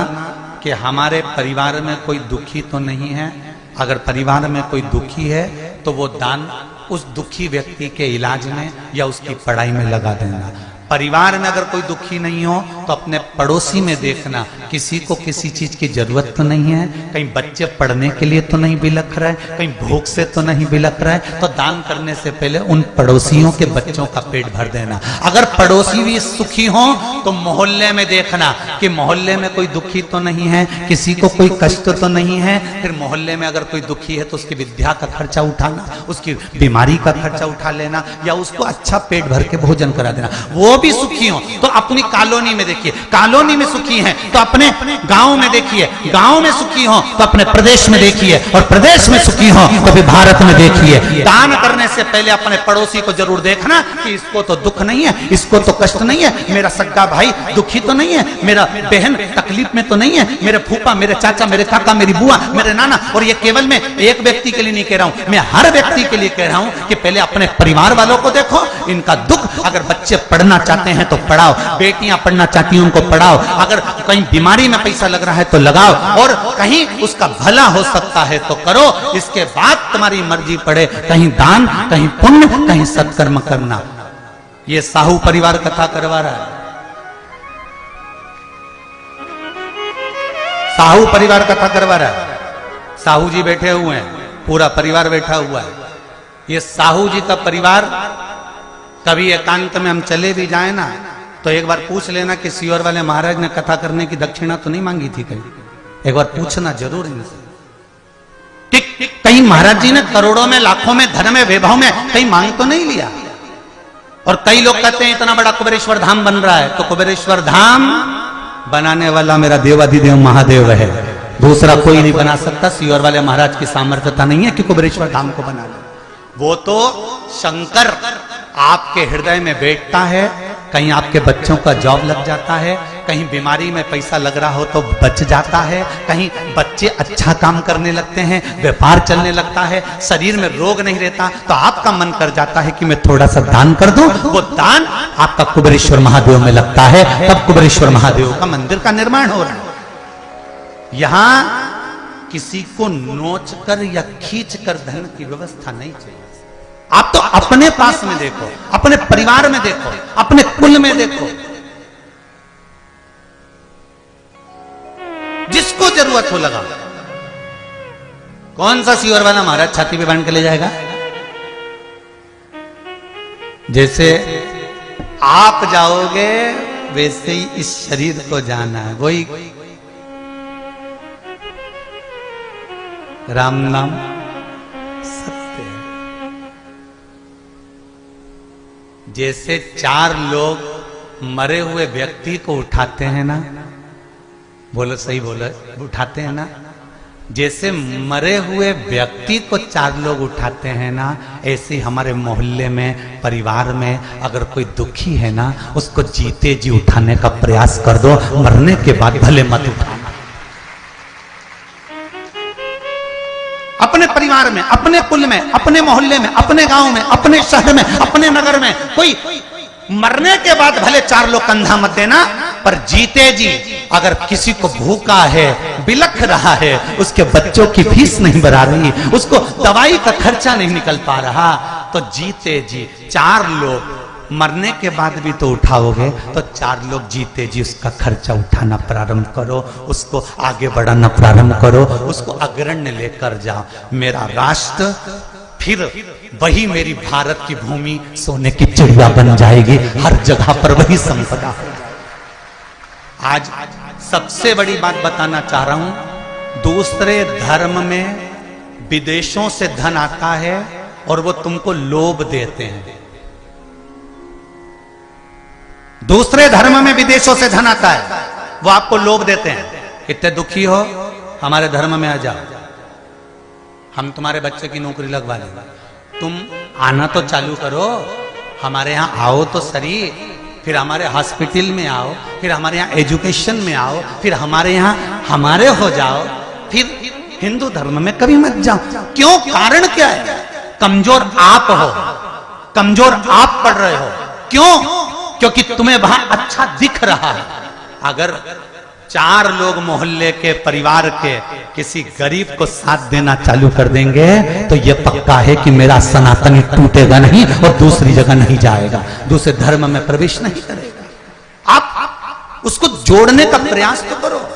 Speaker 1: कि हमारे परिवार में कोई दुखी तो नहीं है। अगर परिवार में कोई दुखी है तो वो दान उस दुखी व्यक्ति के इलाज में या उसकी पढ़ाई में लगा देना। परिवार में अगर कोई दुखी नहीं हो तो अपने पड़ोसी में देखना, किसी को किसी चीज की जरूरत तो नहीं है, कहीं बच्चे पढ़ने के लिए तो नहीं बिलख रहे, कहीं भूख से तो नहीं बिलख रहे, तो दान करने से पहले उन पड़ोसियों के बच्चों का पेट भर देना। अगर पड़ोसी भी सुखी हो तो मोहल्ले में देखना कि मोहल्ले में कोई दुखी तो नहीं है, किसी को कोई कष्ट तो नहीं है, फिर मोहल्ले में अगर कोई दुखी है तो उसकी विद्या का खर्चा उठाना, उसकी बीमारी का खर्चा उठा लेना, या उसको अच्छा पेट भर के भोजन करा देना। वो भी सुखी हो तो अपनी कॉलोनी में देखिए, कॉलोनी में सुखी हैं तो अपने गांव में देखिए, गांव में सुखी हो तो अपने प्रदेश में देखिए, और प्रदेश में सुखी हो तो फिर भारत में देखिए। दान करने से पहले अपने पड़ोसी को जरूर देखना कि इसको तो दुख नहीं है, इसको तो कष्ट नहीं है, मेरा सगा भाई दुखी तो नहीं है, मेरा बहन तकलीफ में तो नहीं है, मेरे फूफा, मेरे चाचा, मेरे काका, मेरी बुआ, मेरे नाना। और ये केवल मैं एक व्यक्ति के लिए नहीं कह रहा हूं, मैं हर व्यक्ति के लिए कह रहा हूं कि पहले अपने परिवार वालों को देखो, इनका दुख। अगर बच्चे पढ़ना चाहते हैं तो पढ़ाओ, बेटियां पढ़ना चाहती हैं उनको पढ़ाओ, अगर कहीं बीमारी में पैसा लग रहा है तो लगाओ, और कहीं उसका भला हो सकता है तो करो। इसके बाद तुम्हारी मर्जी पड़े, कहीं दान, कहीं पुण्य, कहीं सत्कर्म करना। ये साहू परिवार कथा करवा रहा है, साहू परिवार कथा करवा रहा है। साहू जी बैठे हुए हैं, पूरा परिवार बैठा हुआ है। ये साहू जी का परिवार, कभी एकांत में हम चले भी जाए ना तो एक बार पूछ लेना कि सीहोर वाले महाराज ने कथा करने की दक्षिणा तो नहीं मांगी थी, कहीं एक बार पूछना जरूर इनसे। ठीक, कहीं महाराज जी ने करोड़ों में, लाखों में, धन में, वैभव में कहीं मांग तो नहीं लिया। और कई लोग कहते हैं इतना बड़ा कुबेरेश्वर धाम बन रहा है, तो कुबेरेश्वर धाम बनाने वाला मेरा देवाधिदेव महादेव है, दूसरा कोई नहीं बना सकता। सीहोर वाले महाराज की सामर्थ्यता नहीं है कि कुबेरेश्वर धाम को बना ले। वो तो शंकर आपके हृदय में बैठता है, कहीं आपके बच्चों का जॉब लग जाता है, कहीं बीमारी में पैसा लग रहा हो तो बच जाता है, कहीं बच्चे अच्छा काम करने लगते हैं, व्यापार चलने लगता है, शरीर में रोग नहीं रहता तो आपका मन कर जाता है कि मैं थोड़ा सा दान कर दूं। वो दान आपका कुबेरेश्वर महादेव में लगता है, तब कुबेरेश्वर महादेव का मंदिर का निर्माण हो रहा है। यहां किसी को नोच कर या खींच कर धन की व्यवस्था नहीं चाहिए। आप तो अपने पास में देखो, अपने परिवार में देखो, अपने कुल में देखो, जिसको जरूरत हो लगा। कौन सा सीहोर वाला महाराज छाती पे बांध के ले जाएगा? जैसे आप जाओगे वैसे ही इस शरीर को जाना है। वही राम नाम सत्य है। जैसे 4 लोग मरे हुए व्यक्ति को उठाते हैं ना, बोलो सही बोलो, उठाते हैं ना, जैसे मरे हुए व्यक्ति को 4 लोग उठाते हैं ना, ऐसे ही हमारे मोहल्ले में, परिवार में अगर कोई दुखी है ना, उसको जीते जी उठाने का प्रयास कर दो, मरने के बाद भले मत उठाना। अपने परिवार में, अपने कुल में, अपने मोहल्ले में, अपने गांव में, अपने शहर में, अपने नगर में कोई मरने के बाद भले 4 लोग कंधा मत देना, पर जीते जी अगर किसी को भूखा है, बिलख रहा है, उसके बच्चों की फीस नहीं भरा रही, उसको दवाई का खर्चा नहीं निकल पा रहा, तो जीते जी 4 लोग, मरने के बाद भी तो उठाओगे, तो 4 लोग जीते जी उसका खर्चा उठाना प्रारंभ करो, उसको आगे बढ़ाना प्रारंभ करो, उसको अग्रण्य लेकर जाओ। मेरा राष्ट्र फिर वही, मेरी भारत की भूमि सोने की चिड़िया बन जाएगी, हर जगह पर वही संपदा। आज सबसे बड़ी बात बताना चाह रहा हूं, दूसरे धर्म में विदेशों से धन आता है और वो तुमको लोभ देते हैं। दूसरे धर्म में विदेशों से धन आता है, वो आपको लोभ देते हैं, इतने दुखी हो हमारे धर्म में आ जाओ, हम तुम्हारे बच्चे की नौकरी लगवा लेंगे, तुम आना तो चालू करो, हमारे यहाँ आओ तो सही, फिर हमारे हॉस्पिटल में आओ, फिर हमारे यहाँ एजुकेशन में आओ, फिर हमारे यहाँ हमारे हो जाओ, फिर हिंदू धर्म में कभी मत जाओ। क्यों? कारण क्या है? कमजोर आप हो, कमजोर आप पढ़ रहे हो। क्यों? क्योंकि तुम्हें वहां अच्छा दिख रहा है। अगर 4 लोग मोहल्ले के, परिवार के किसी गरीब को साथ देना चालू कर देंगे तो यह पक्का है कि मेरा सनातनी टूटेगा नहीं और दूसरी जगह नहीं जाएगा, दूसरे धर्म में प्रवेश नहीं करेगा। आप उसको जोड़ने का प्रयास तो करो।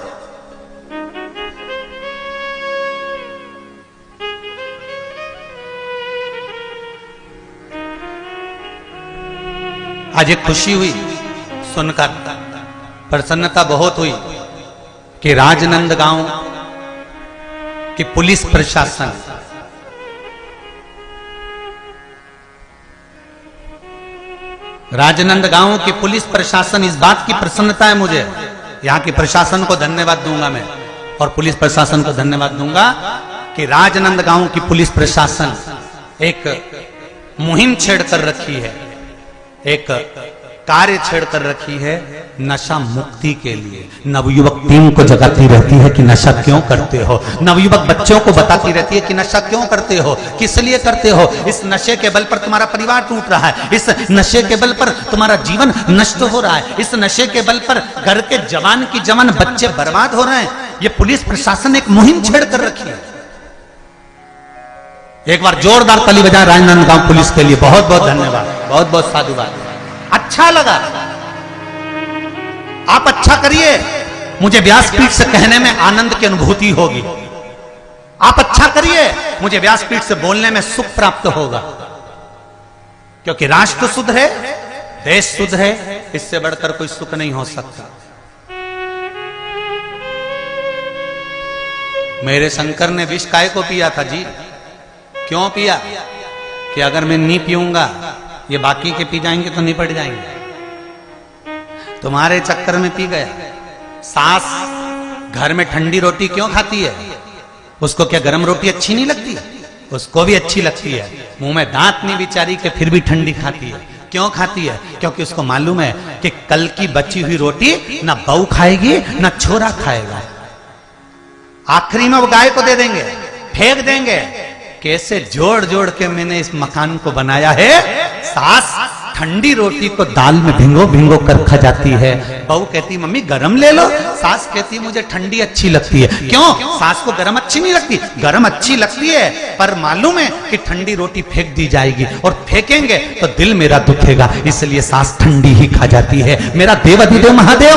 Speaker 1: आज एक खुशी हुई सुनकर, प्रसन्नता बहुत हुई कि राजनांदगांव की पुलिस प्रशासन राजनांदगांव की पुलिस प्रशासन, इस बात की प्रसन्नता है मुझे, यहां के प्रशासन को धन्यवाद दूंगा मैं, और पुलिस प्रशासन को धन्यवाद दूंगा कि राजनांदगांव की पुलिस प्रशासन एक मुहिम छेड़ कर रखी है, एक कार्य छेड़ कर रखी है नशा मुक्ति के लिए। नवयुवक टीम को जगाती रहती है कि नशा क्यों करते हो, नवयुवक बच्चों को बताती रहती है कि नशा क्यों करते हो, किस लिए करते हो। इस नशे के बल पर तुम्हारा परिवार टूट रहा है, इस नशे के बल पर तुम्हारा जीवन नष्ट हो रहा है, इस नशे के बल पर घर के जवान की जवान बच्चे बर्बाद हो रहे हैं। ये पुलिस प्रशासन एक मुहिम छेड़ कर रखी है। एक बार जोरदार ताली बजाएं राजनांदगांव पुलिस के लिए। बहुत बहुत धन्यवाद, बहुत बहुत साधुवाद। अच्छा लगा, आप अच्छा करिए, मुझे व्यासपीठ से कहने में आनंद की अनुभूति होगी। आप अच्छा करिए, मुझे व्यासपीठ से बोलने में सुख प्राप्त होगा, क्योंकि राष्ट्र शुद्ध है, देश शुद्ध है, इससे बढ़कर कोई सुख नहीं हो सकता। मेरे शंकर ने विष काय को पिया था जी? क्यों पिया? कि अगर मैं नहीं पीऊंगा ये बाकी के पी जाएंगे तो निपट जाएंगे। तुम्हारे चक्कर में पी गया। सास घर में ठंडी रोटी क्यों खाती है? उसको क्या गर्म रोटी अच्छी नहीं लगती? उसको भी अच्छी लगती है, मुंह में दांत नहीं बिचारी के फिर भी ठंडी खाती है। क्यों खाती है? क्योंकि उसको मालूम है कि कल की बची हुई रोटी ना बहू खाएगी ना छोरा खाएगा, आखिरी में वो गाय को दे देंगे, फेंक देंगे। कैसे जोड़ जोड़ के मैंने इस मकान को बनाया है। सास ठंडी रोटी को दाल में भिंगो भिंगो कर खा जाती है, बहू कहती मम्मी गरम ले लो, सास कहती मुझे ठंडी अच्छी लगती है। क्यों? सास को गरम अच्छी नहीं लगती, गरम अच्छी लगती है, पर मालूम है कि ठंडी रोटी फेंक दी जाएगी और फेंकेंगे तो दिल मेरा दुखेगा, इसलिए सास ठंडी ही खा जाती है। मेरा देवाधिदेव महादेव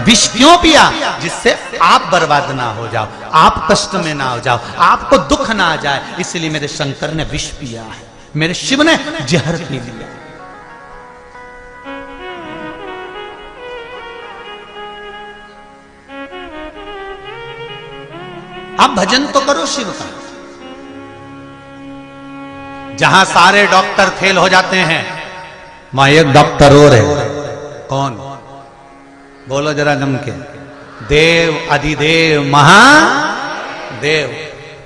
Speaker 1: विष क्यों पिया? जिससे आप बर्बाद ना हो जाओ, आप कष्ट में ना हो जाओ, आपको दुख ना आ जाए, इसलिए मेरे शंकर ने विष पिया है, मेरे शिव ने जहर पी लिया। आप भजन तो करो शिव का। जहां सारे डॉक्टर फेल हो जाते हैं वहां एक डॉक्टर और है। कौन? बोलो जरा जम के। देव अधिदेव देव,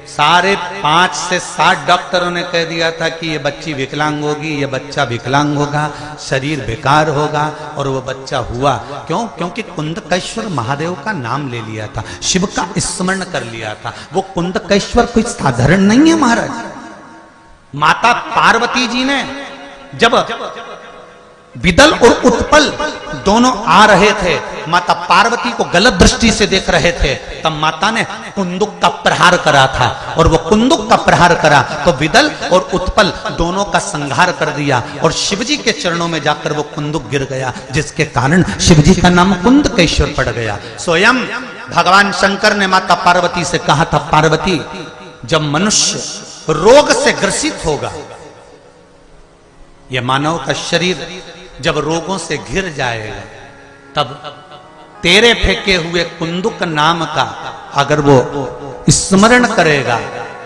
Speaker 1: सारे 5 से 7 डॉक्टरों ने कह दिया था कि ये बच्ची विकलांग होगी, ये बच्चा विकलांग होगा, शरीर बेकार होगा, और वो बच्चा हुआ। क्यों? क्योंकि कुंदकेश्वर महादेव का नाम ले लिया था, शिव का स्मरण कर लिया था। वो कुंदकेश्वर कोई साधारण नहीं है महाराज। माता पार्वती जी ने जब विदल और उत्पल दोनों आ रहे थे, माता पार्वती को गलत दृष्टि से देख रहे थे, तब माता ने कुंदुक का प्रहार करा था, और वो कुंदुक का प्रहार करा तो विदल और उत्पल दोनों का संहार कर दिया, और शिवजी के चरणों में जाकर वो कुंदुक गिर गया, जिसके कारण शिवजी का नाम कुंदकेश्वर पड़ गया। स्वयं भगवान शंकर ने माता पार्वती से कहा था, पार्वती, जब मनुष्य रोग से ग्रसित होगा, यह मानव का शरीर जब रोगों से घिर जाएगा, तब तेरे फेंके हुए कुंदुक नाम का अगर वो स्मरण करेगा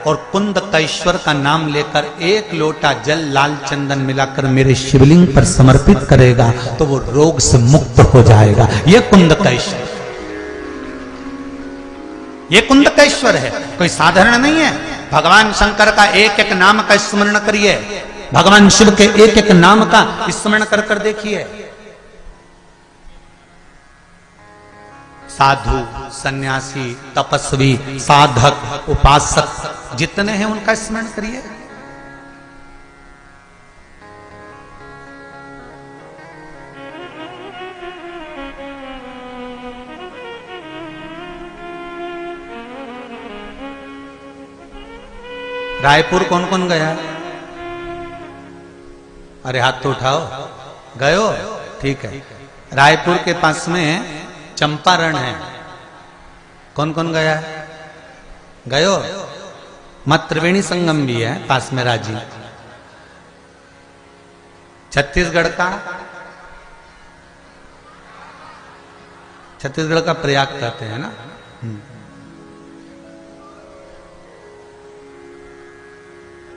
Speaker 1: और कुंदकेश्वर का नाम लेकर 1 लोटा जल लाल चंदन मिलाकर मेरे शिवलिंग पर समर्पित करेगा, तो वो रोग से मुक्त हो जाएगा। ये कुंदकेश्वर, ये कुंदकेश्वर है, कोई साधारण नहीं है। भगवान शंकर का एक एक नाम का स्मरण करिए, भगवान शिव के एक एक नाम का स्मरण कर कर देखिए। साधु, सन्यासी, तपस्वी, साधक, उपासक जितने हैं उनका स्मरण करिए। रायपुर कौन कौन गया? अरे हाथ तो उठाओ। गए हो? ठीक है। रायपुर के पास में चंपारण है, कौन कौन गया? गए हो? मत त्रिवेणी संगम भी है पास में, राजी। छत्तीसगढ़ का, छत्तीसगढ़ का प्रयाग कहते हैं ना।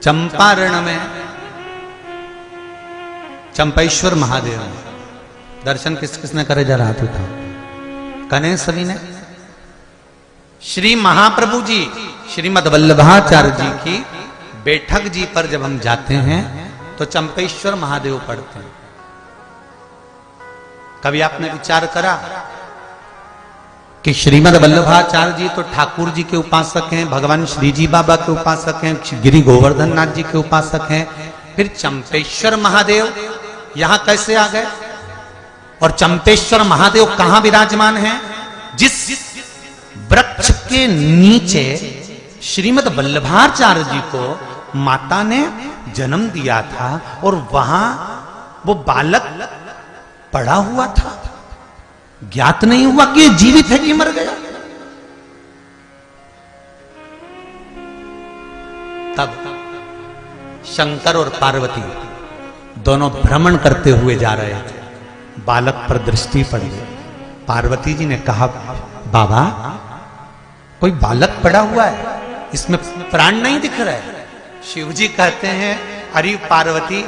Speaker 1: चंपारण में चंपेश्वर महादेव दर्शन किस किसने करे? जरा हाथ उठाओ। कने सभी ने? श्री महाप्रभु जी श्रीमद् वल्लभाचार्य जी की बैठक जी पर जब हम जाते हैं तो चंपेश्वर महादेव पढ़ते हैं। कभी आपने विचार करा कि श्रीमद् वल्लभाचार्य जी तो ठाकुर जी के उपासक हैं, भगवान श्री जी बाबा के उपासक हैं, गिरि गोवर्धन नाथ जी के उपासक हैं, फिर चंपेश्वर महादेव यहां कैसे आ गए? और चंपेश्वर महादेव कहां विराजमान हैं? जिस वृक्ष के नीचे श्रीमद् वल्लभाचार्य जी को माता ने जन्म दिया था, और वहां वो बालक पड़ा हुआ था, ज्ञात नहीं हुआ कि जीवित है कि मर गया। तब शंकर और पार्वती दोनों भ्रमण करते हुए जा रहे थे, बालक पर दृष्टि पड़ गई। पार्वती जी ने कहा, बाबा कोई बालक पड़ा हुआ है, इसमें प्राण नहीं दिख रहा है। शिव जी कहते हैं, अरे पार्वती,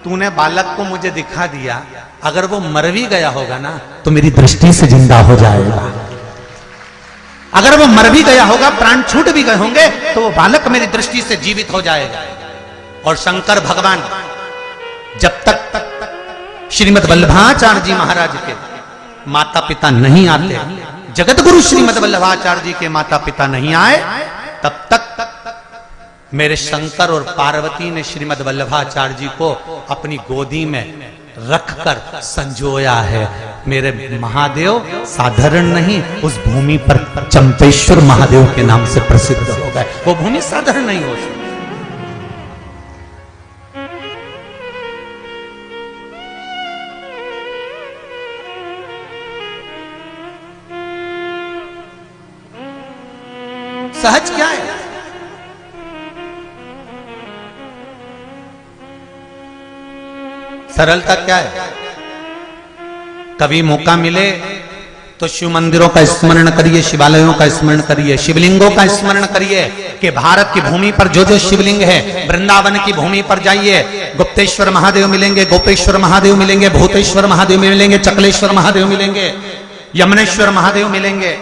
Speaker 1: तूने बालक को मुझे दिखा दिया, अगर वो मर भी गया होगा ना तो मेरी दृष्टि से जिंदा हो जाएगा। अगर वो मर भी गया होगा, प्राण छूट भी गए होंगे, तो वो बालक मेरी दृष्टि से जीवित हो जाएगा। और शंकर भगवान जब तक श्रीमद् वल्लभाचार्य जी महाराज के माता पिता नहीं आते, जगत गुरु श्रीमद् वल्लभाचार्य जी के माता पिता नहीं आए, तब तक मेरे शंकर और पार्वती ने श्रीमद् वल्लभाचार्य जी को अपनी गोदी में रखकर संजोया है। मेरे महादेव साधारण नहीं, उस भूमि पर चंपेश्वर महादेव के नाम से प्रसिद्ध हो गए। वो भूमि साधारण नहीं हो सकती। सहज क्या है? सरलता क्या है? कभी मौका मिले तो शिव मंदिरों का स्मरण करिए, शिवालयों का स्मरण करिए, शिवलिंगों का स्मरण करिए कि भारत की भूमि पर जो जो शिवलिंग है, वृंदावन की भूमि पर जाइए, गुप्तेश्वर महादेव मिलेंगे, गोपेश्वर महादेव मिलेंगे, भूतेश्वर महादेव मिलेंगे, चकलेश्वर महादेव मिलेंगे, यमुनेश्वर महादेव मिलेंगे।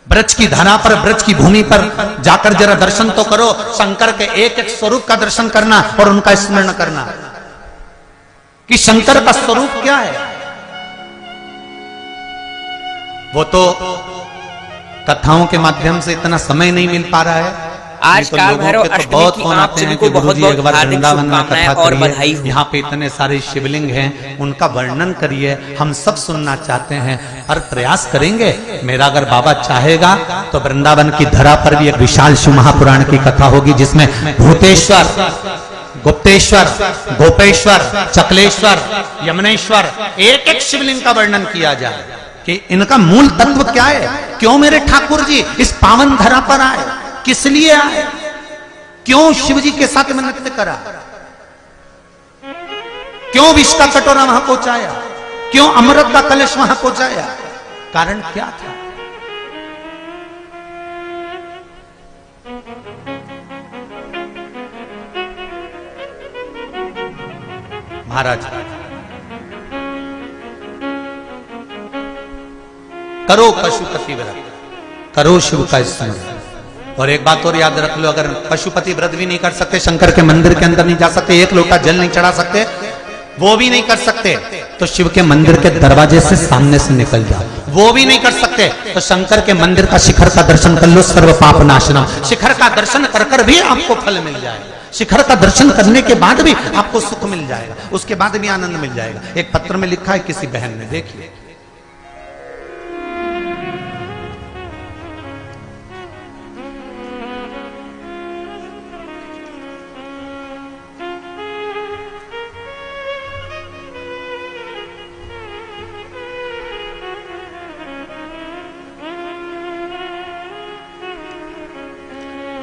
Speaker 1: ब्रज की धरा पर, ब्रज की भूमि पर जाकर जरा दर्शन तो करो। शंकर के एक एक स्वरूप का दर्शन करना और उनका स्मरण करना कि शंकर का स्वरूप क्या है। वो तो कथाओं के माध्यम से इतना समय नहीं मिल पा रहा है।
Speaker 4: आज
Speaker 1: तो
Speaker 4: काल
Speaker 1: लोगों
Speaker 4: भैरव
Speaker 1: के तो
Speaker 4: अष्टमी
Speaker 1: बहुत
Speaker 4: की
Speaker 1: फोन
Speaker 4: आप
Speaker 1: आते
Speaker 4: सभी
Speaker 1: हैं
Speaker 4: को
Speaker 1: कि
Speaker 4: बहुत
Speaker 1: गुरुजी एक
Speaker 4: बहुत
Speaker 1: बार
Speaker 4: हार्दिक
Speaker 1: वृंदावन में
Speaker 4: शुभकामनाएं
Speaker 1: कथा
Speaker 4: और बधाई
Speaker 1: करिए,
Speaker 4: हो।
Speaker 1: यहाँ पे इतने सारे शिवलिंग हैं, उनका वर्णन करिए। हम सब सुनना चाहते हैं और प्रयास करेंगे। मेरा अगर बाबा चाहेगा तो वृंदावन की धरा पर भी एक विशाल शिव महापुराण की कथा होगी, जिसमें भूतेश्वर, गुप्तेश्वर, गोपेश्वर, चकलेश्वर, यमुनेश्वर, एक एक शिवलिंग का वर्णन किया जाए कि इनका मूल तत्व क्या है। क्यों मेरे ठाकुर जी इस पावन धरा पर आए, किस लिए आए, क्यों शिव जी के साथ में नृत्य करा, क्यों विष का कटोरा वहां पहुंचाया, क्यों अमृत का कलश वहां पहुंचाया, कारण क्या था। महाराज करो पशुपति व्रत, करो शिव का स्मरण। और एक बात और याद रख लो, अगर पशुपति व्रत भी नहीं कर सकते, शंकर के मंदिर के अंदर नहीं जा सकते, एक लोटा जल नहीं चढ़ा सकते, वो भी नहीं कर सकते, तो शिव के मंदिर के दरवाजे से सामने से निकल जाओ। वो भी नहीं कर सकते तो शंकर के मंदिर का शिखर का दर्शन कर लो, सर्व पाप नाशनम। शिखर का दर्शन कर कर भी आपको फल मिल जाएगा। शिखर का दर्शन करने के बाद भी आपको सुख मिल जाएगा, उसके बाद भी आनंद मिल जाएगा। एक पत्र में लिखा है किसी बहन ने, देखिए,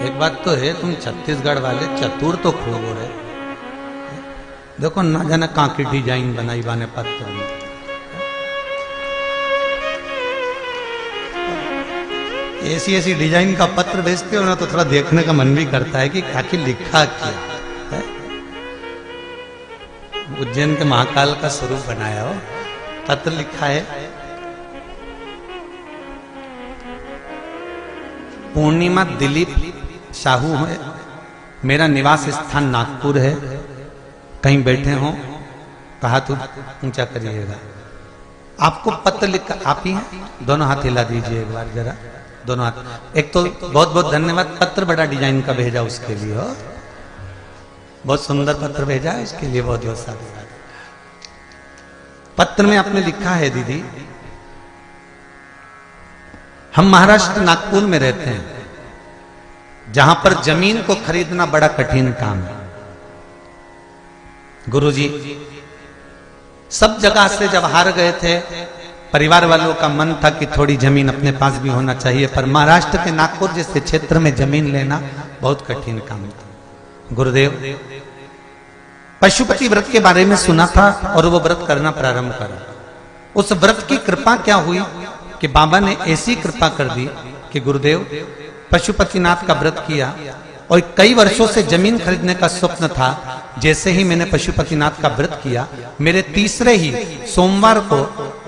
Speaker 1: एक बात तो है, तुम छत्तीसगढ़ वाले चतुर तो खूब हो रहे। देखो ना जाने कहां की डिजाइन बनाई बाने पत्र में। ऐसी ऐसी डिजाइन का पत्र भेजते हो ना तो थोड़ा देखने का मन भी करता है कि आखिर लिखा क्या है। उज्जैन के महाकाल का स्वरूप बनाया हो, पत्र लिखा है पूर्णिमा दिलीप साहू है, मेरा निवास स्थान नागपुर है, कहीं बैठे हो कहा तो ऊंचा करिएगा। आपको पत्र लिख, आप ही हैं, दोनों हाथ हिला दीजिए एक बार जरा, दोनों हाथ। एक तो बहुत बहुत धन्यवाद, पत्र बड़ा डिजाइन का भेजा उसके लिए, हो बहुत सुंदर पत्र भेजा है, उसके लिए बहुत बहुत साधुवाद। पत्र में आपने लिखा है, दीदी हम महाराष्ट्र नागपुर में रहते हैं, जहां पर जमीन को खरीदना बड़ा कठिन काम है। गुरुजी सब जगह से जब हार गए थे, परिवार वालों का मन था कि थोड़ी जमीन अपने पास भी होना चाहिए, पर महाराष्ट्र के नागपुर जैसे क्षेत्र में जमीन लेना बहुत कठिन काम था। गुरुदेव पशुपति व्रत के बारे में सुना था और वो व्रत करना प्रारंभ करा। उस व्रत की कृपा क्या हुई कि बाबा ने ऐसी कृपा कर दी कि गुरुदेव पशुपतिनाथ का व्रत किया और कई वर्षों से जमीन खरीदने का स्वप्न था। जैसे ही मैंने पशुपतिनाथ का व्रत किया, मेरे तीसरे ही सोमवार को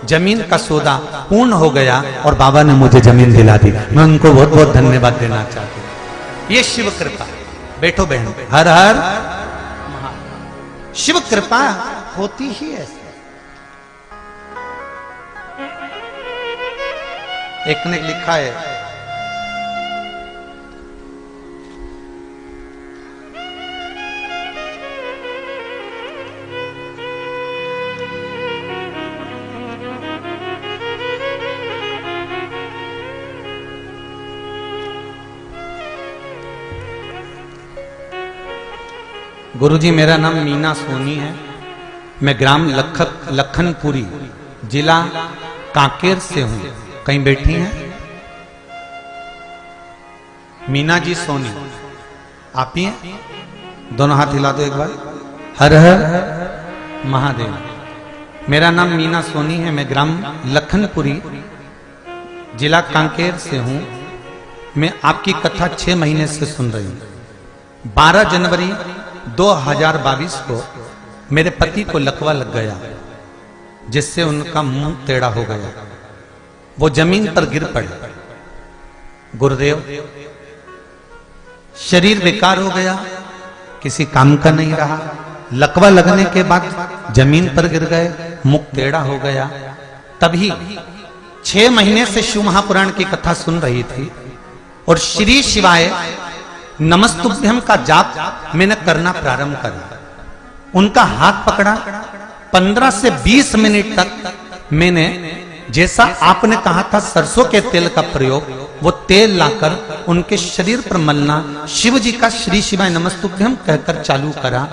Speaker 1: जमीन का सौदा पूर्ण हो गया और बाबा ने मुझे जमीन दिला दी। मैं उनको बहुत बहुत धन्यवाद देना चाहती हूँ। ये शिव कृपा। बैठो बहन, हर हर शिव कृपा होती ही ऐसे। एक ने लिखा है, गुरुजी मेरा नाम मीना सोनी है, मैं ग्राम लखनपुरी जिला कांकेर से हूं। कहीं बैठी हैं? मीना जी सोनी आप ही हैं? दोनों हाथ हिला दो एक बार। हर हर महादेव। मेरा नाम मीना सोनी है, मैं ग्राम लखनपुरी जिला कांकेर से हूं। मैं आपकी कथा 6 महीने से सुन रही हूं। 12 जनवरी 2022 को मेरे पति को लकवा लग गया, जिससे उनका मुंह टेढ़ा हो गया। वो जमीन पर गिर पड़े। गुरुदेव शरीर बेकार हो गया, किसी काम का नहीं रहा, लकवा लगने के बाद जमीन पर गिर गए, मुख टेढ़ा हो गया। तभी 6 महीने से शिव महापुराण की कथा सुन रही थी और श्री शिवाय नमस्तुभ्यम का जाप मैंने करना प्रारंभ करा। उनका हाथ पकड़ा, 15 से 20 मिनट तक मैंने जैसा आपने कहा था सरसों के तेल का प्रयोग, वो तेल लाकर उनके शरीर पर मलना, शिव जी का श्री शिवाय नमस्तुभ्यम कहकर चालू करा।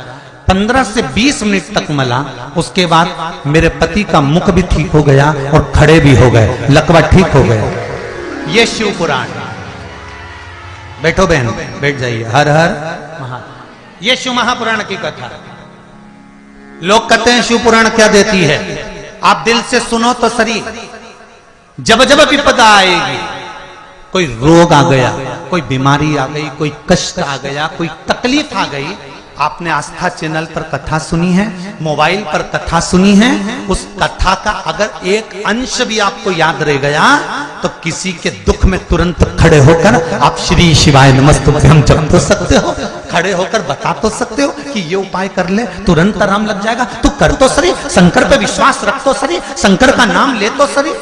Speaker 1: 15 से 20 मिनट तक मला। उसके बाद मेरे पति का मुख भी ठीक हो गया और खड़े भी हो गए, लकवा ठीक हो गया। ये शिव पुराण। बैठो बहन, बैठ जाइए। हर हर महा। ये शिव महापुराण की कथा। लोग कहते हैं शिव पुराण क्या देती है, आप दिल से सुनो तो सही। जब जब विपदा आएगी, कोई रोग आ गया, कोई बीमारी आ गई, कोई कष्ट आ गया, कोई तकलीफ आ गई, आपने आस्था चैनल पर कथा सुनी है, मोबाइल पर कथा सुनी है, उस कथा का अगर एक अंश भी आपको याद रह गया तो किसी के दुख में तुरंत खड़े होकर आप श्री शिवाय नमस्तुभ्यम जप तो सकते हो, खड़े होकर बता तो सकते हो कि ये उपाय कर ले तुरंत आराम लग जाएगा। तू कर तो सही, शंकर पे विश्वास रख तो सही, शंकर का नाम ले तो सही।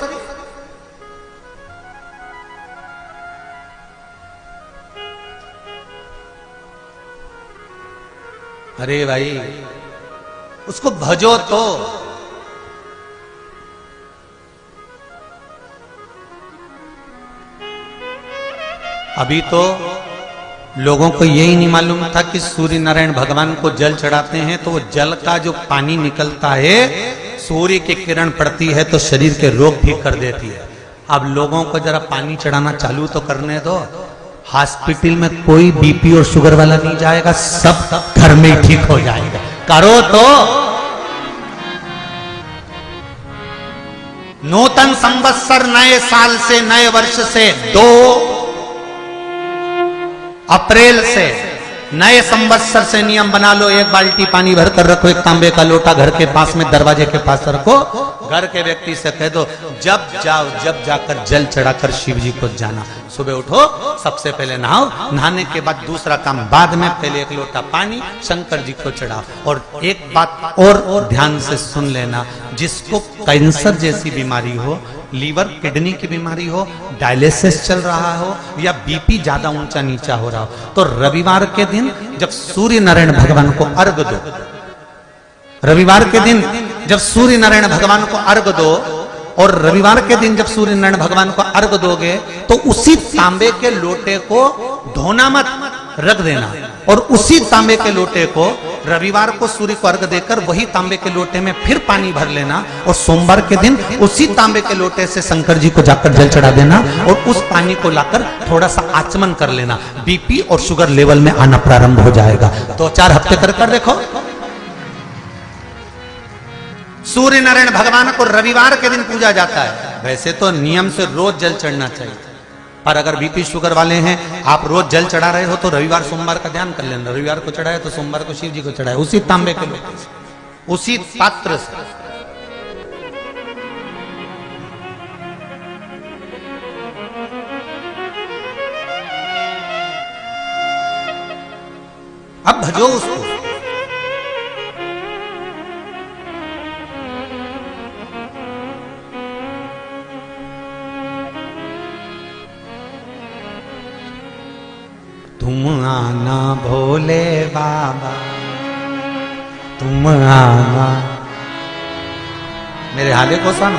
Speaker 1: अरे भाई उसको भजो तो। अभी तो लोगों को यही नहीं मालूम था कि सूर्य नारायण भगवान को जल चढ़ाते हैं तो वो जल का जो पानी निकलता है, सूर्य की किरण पड़ती है तो शरीर के रोग ठीक कर देती है। अब लोगों को जरा पानी चढ़ाना चालू तो करने दो। हॉस्पिटल में कोई बीपी और शुगर वाला नहीं जाएगा, सब घर में ही ठीक हो जाएगा। करो तो। नूतन संवत्सर, नए साल से, नए वर्ष से 2 अप्रैल से नए संवत्सर से नियम बना लो। 1 बाल्टी पानी भर कर रखो, 1 तांबे का लोटा घर के पास में दरवाजे के पास रखो। घर के व्यक्ति से कह दो जब जाओ, जब जाकर जल चढ़ाकर शिव जी को जाना। सुबह उठो, सबसे पहले नहाओ, नहाने के बाद दूसरा काम बाद में, पहले 1 लोटा पानी शंकर जी को चढ़ाओ। और एक बात और ध्यान से सुन लेना, जिसको कैंसर जैसी बीमारी हो, लीवर किडनी की बीमारी हो, डायलिसिस चल रहा हो या बीपी ज्यादा ऊंचा नीचा हो रहा हो, तो रविवार के दिन जब सूर्य नारायण भगवान को अर्घ दो, रविवार के दिन जब सूर्य नारायण भगवान को अर्घ दो, और रविवार के दिन जब सूर्य नारायण भगवान को अर्घ दोगे तो उसी तांबे के लोटे को धोना मत, रख देना। और उसी तांबे के लोटे को रविवार को सूर्य को अर्घ देकर वही तांबे के लोटे में फिर पानी भर लेना, और सोमवार के दिन उसी तांबे के लोटे से शंकर जी को जाकर जल चढ़ा देना, और उस पानी को लाकर थोड़ा सा आचमन कर लेना। बीपी और शुगर लेवल में आना प्रारंभ हो जाएगा। 2-4 हफ्ते कर देखो। सूर्य नारायण भगवान को रविवार के दिन पूजा जाता है। वैसे तो नियम से रोज जल चढ़ना चाहिए, पर अगर बीपी शुगर वाले हैं, आप रोज जल चढ़ा रहे हो तो रविवार सोमवार का ध्यान कर लेना। रविवार को चढ़ाए तो सोमवार को शिव जी को चढ़ाए, उसी तांबे के लोटे से, उसी पात्र से। अब भजो उसको। तुम आना भोले बाबा, तुम आना। मेरे हाले को सुनो,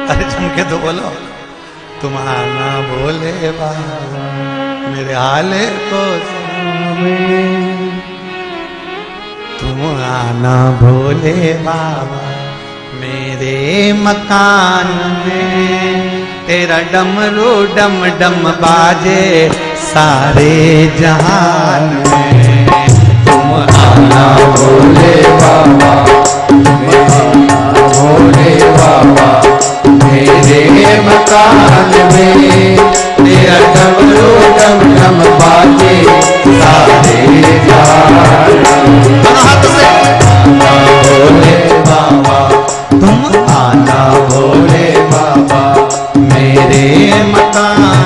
Speaker 1: अरे जम के तो बोलो। तुम आना भोले बाबा, मेरे हाले को सुनो। तुम आना भोले बाबा, मेरे मकान में तेरा डमरू डम डम बाजे सारे जहान में।
Speaker 3: तुम आना भोले बाबा, भोले बाबा, मेरे मकान में तेरा डमरू डम डम बाजे सारे जहान में। भोले बाबा, तुम आना भोले बाबा, मेरे मकान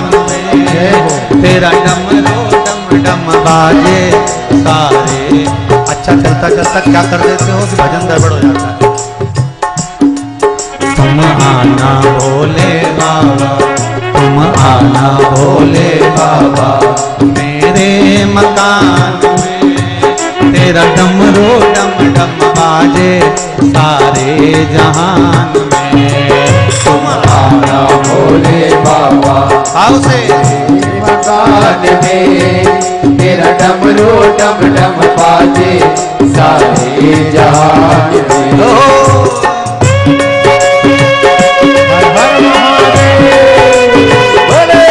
Speaker 1: अच्छा चलता चलता क्या कर देते हो कि भजन गड़बड़ हो जाता है। तुम आना भोले बाबा, तुम आना भोले बाबा, मेरे मकान में तेरा डमरू डम डम बाजे सारे जहान में। तुम आना
Speaker 3: भोले बाबा
Speaker 1: आओ से
Speaker 3: मकान में तेरा डमरू डम डम बाजे सारे जहान में। हर हर महादेव बोले।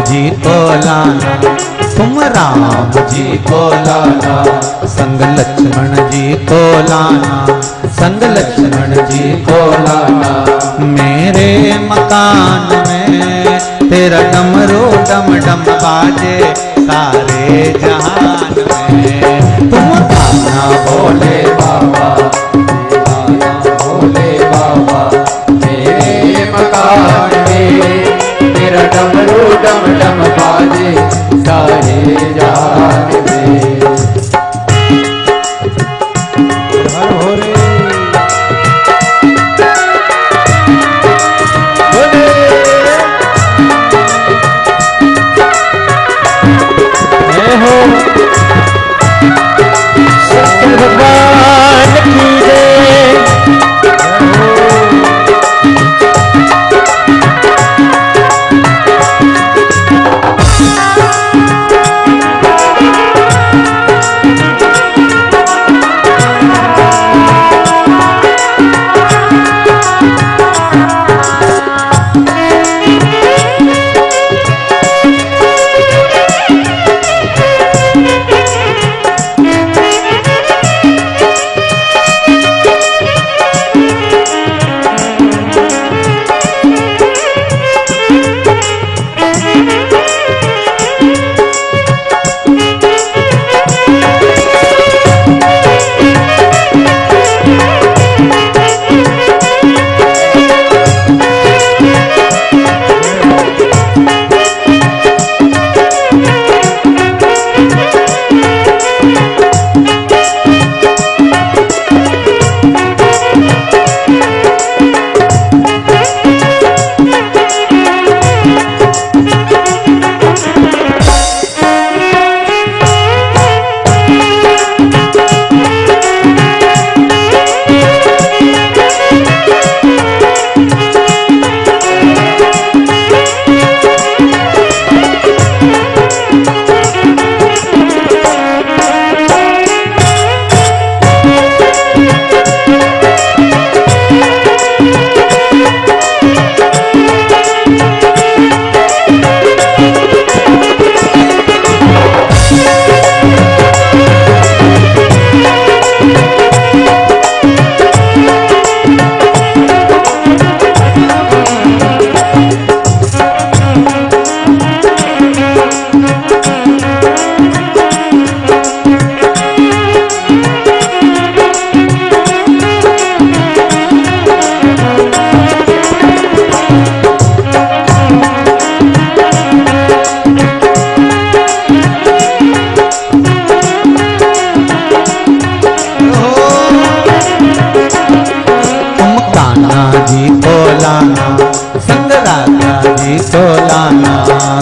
Speaker 1: जी को लाना, तुम राम जी को लाना, संग लक्ष्मण जी को लाना, संग लक्ष्मण जी को लाना, मेरे मकान में तेरा डमरू डम डम बाजे सारे जहान में। तुम आना भोले बाबा,
Speaker 3: आना भोले बाबा, मेरे मकान में तेरा डमरू डम डम बाजे सारे जहान में। हर भोले बोले। जय हो शंकर भगवान की जय।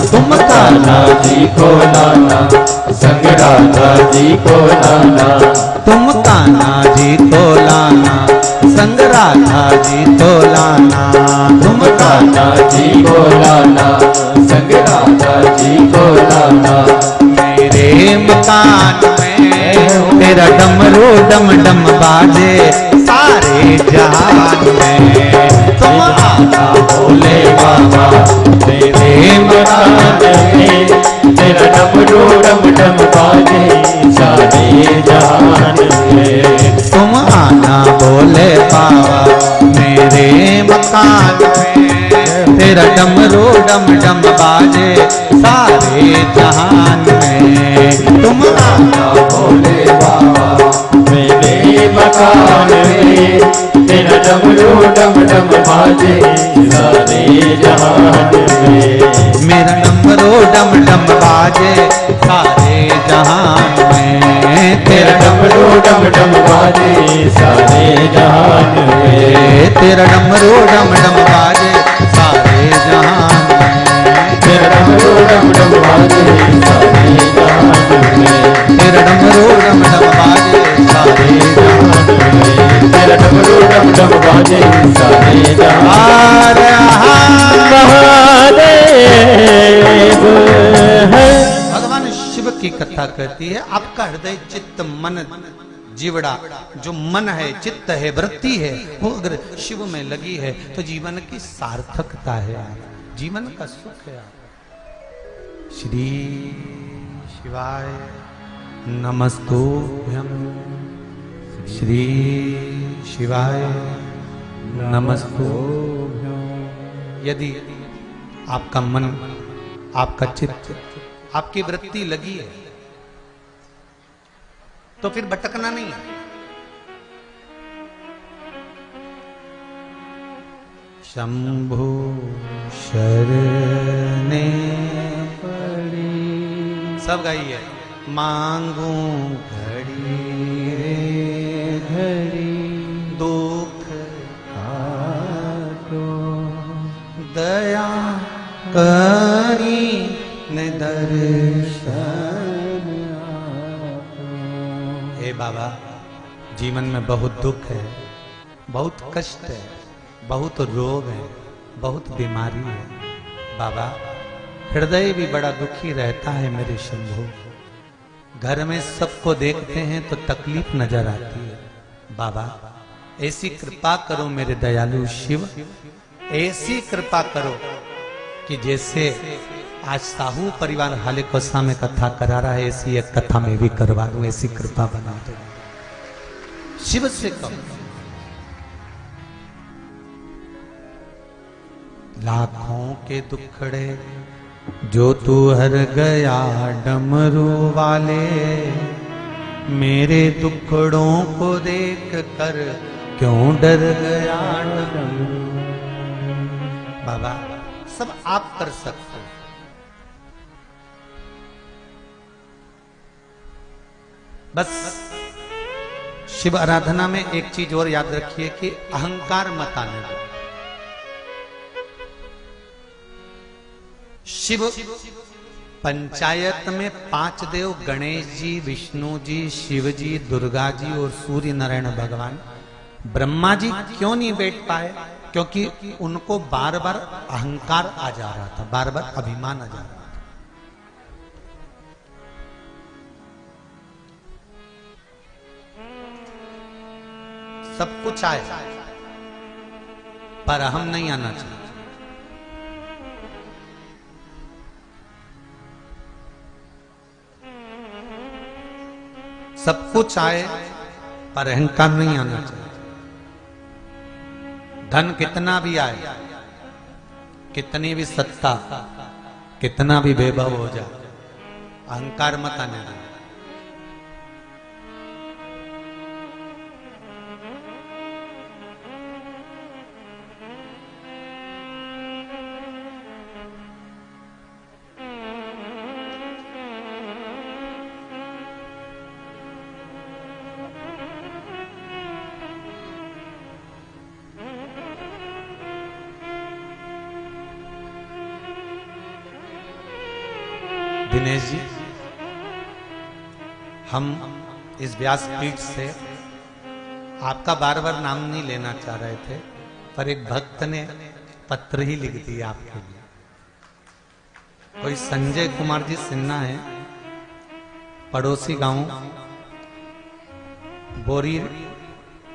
Speaker 3: तुम कान्हा जी को लाना, संग राधा जी को लाना।
Speaker 1: तुम कान्हा जी को लाना, संग राधा जी को लाना।
Speaker 3: तुम कान्हा जी को लाना, संग राधा जी को लाना।
Speaker 1: मेरे मकान में तेरा डमरू डम डम बाजे सारे जहान में। तुम आना
Speaker 3: भोले बाबा तेरे मकान में, तेरा डमरू डम डम बाजे सारे जहान में।
Speaker 1: तुम आना भोले बाबा मेरे मकान में, तेरा डमरू डम डम बाजे सारे जहान में। तुम आना
Speaker 3: भोले बाबा मेरे मकान में, तेरा डमरू डम डम बाजे सारे जहान में।
Speaker 1: मेरा डमरू डम डम बाजे सारे जहान में।
Speaker 3: तेरा डमरू डम डम बाजे सारे जहान में।
Speaker 1: तेरा डमरू डम डम बाजे सारे जहान में।
Speaker 3: तेरा डमरू डम डम बाजे सारे जहान में।
Speaker 1: तेरा डमरू डम डम बाजे सारे जहान में।
Speaker 3: तेरा डमरू डम डम बाजे सारे जहान में। महादेव है।
Speaker 1: भगवान शिव की कथा कहती है आपका हृदय चित्त मन जीवड़ा जो मन है, चित्त है, वृत्ति है, वो अगर शिव में लगी है तो जीवन की सार्थकता है, जीवन का सुख है। श्री शिवाय नमस्तुभ्यं। श्री शिवाय नमस्तुभ्यं। यदि आपका मन, आपका चित्त, आपकी वृत्ति लगी है तो फिर भटकना नहीं है। शंभु शरणे पड़ी, सब गाइए। मांगू घड़ी रे घड़ी, दुख काटो दया करी ने दर्शन। हे बाबा, जीवन में बहुत दुख है, बहुत कष्ट है, बहुत रोग है, बहुत बीमारी है। बाबा, हृदय भी बड़ा दुखी रहता है मेरे शंभू। घर में सबको देखते हैं तो तकलीफ नजर आती है। बाबा, ऐसी कृपा करो मेरे दयालु शिव, ऐसी कृपा करो कि जैसे आज साहू परिवार हाले कोसा में कथा करा रहा है, ऐसी एक कथा में भी करवा दूं, ऐसी कृपा बना दो। शिव से कहो, लाखों के दुखड़े जो तू हर गया डमरू वाले, मेरे दुखड़ों को देख कर क्यों डर गया डमरू। बाबा, सब आप कर सकते हो। बस शिव आराधना में एक चीज और याद रखिए कि अहंकार मत आने दो। शिव पंचायत में 5 देव, गणेश जी, विष्णु जी, शिव जी, दुर्गा जी और सूर्य नारायण भगवान, ब्रह्मा जी क्यों नहीं बैठ पाए? क्योंकि उनको बार बार अहंकार आ जा रहा था, बार बार अभिमान आ जा रहा था। सब कुछ आए पर हम नहीं आना चाहिए। सब कुछ आए पर अहंकार नहीं आना चाहिए। धन कितना भी आए, कितनी भी सत्ता, कितना भी वैभव हो जाए, अहंकार मत आने देना। दिनेश जी, हम इस व्यासपीठ से आपका बार बार नाम नहीं लेना चाह रहे थे, पर एक भक्त ने पत्र ही लिख दिया आपके लिए। कोई संजय कुमार जी सिन्हा है, पड़ोसी गांव बोरी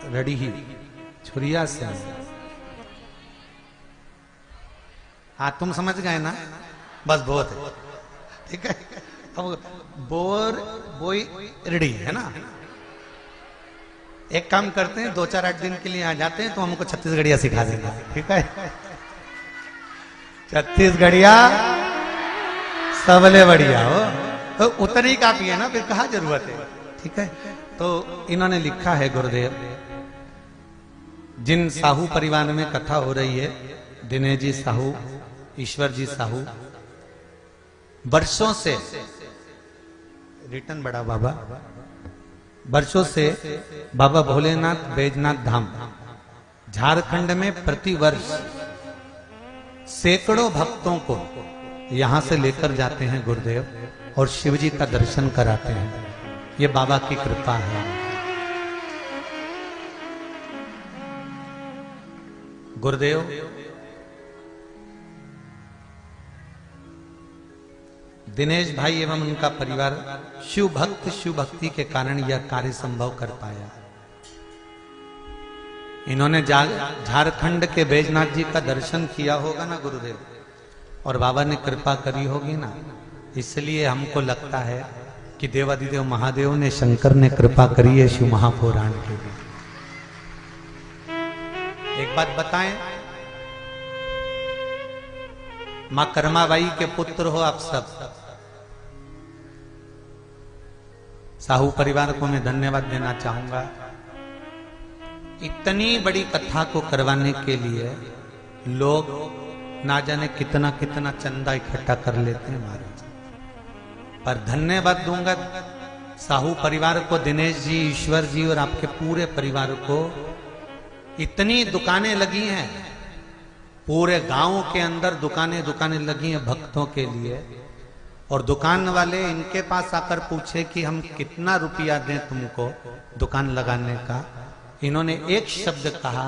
Speaker 1: रड़ी छुरिया से। हाँ, तुम समझ गए ना, बस बहुत है, ठीक है। अब बोई रेडी है ना। एक काम करते हैं, 2-4-8 दिन के लिए आ जाते हैं तो हमको छत्तीसगढ़िया सिखा देगा, ठीक है। छत्तीसगढ़िया सबले बढ़िया हो, तो उतनी काफी है ना, फिर कहाँ जरूरत है, ठीक है। तो इन्होंने लिखा है, गुरुदेव, जिन साहू परिवार में कथा हो रही है, दिनेश जी साहू, ईश्वर जी साहू, वर्षों से रिटर्न बड़ा बाबा, वर्षों से बाबा भोलेनाथ बैजनाथ धाम झारखंड में प्रतिवर्ष सैकड़ों भक्तों को यहां से लेकर जाते हैं गुरुदेव, और शिव जी का दर्शन कराते हैं। ये बाबा की कृपा है। गुरुदेव, दिनेश भाई एवं उनका परिवार शिव भक्त, शिव भक्ति के कारण यह कार्य संभव कर पाया। इन्होंने झारखंड के बैजनाथ जी का दर्शन किया होगा ना गुरुदेव, और बाबा ने कृपा करी होगी ना, इसलिए हमको लगता है कि देवादिदेव महादेव ने, शंकर ने कृपा करी है शिव महापुराण के लिए। एक बात बताएं, मां कर्माबाई के पुत्र हो आप सब। साहू परिवार को मैं धन्यवाद देना चाहूंगा। इतनी बड़ी कथा को करवाने के लिए लोग ना जाने कितना कितना चंदा इकट्ठा कर लेते हैं महाराज, पर धन्यवाद दूंगा साहू परिवार को, दिनेश जी, ईश्वर जी और आपके पूरे परिवार को। इतनी दुकानें लगी हैं, पूरे गांव के अंदर दुकानें लगी हैं भक्तों के लिए, और दुकान वाले इनके पास आकर पूछे कि हम कितना रुपया दें तुमको दुकान लगाने का। इन्होंने एक शब्द कहा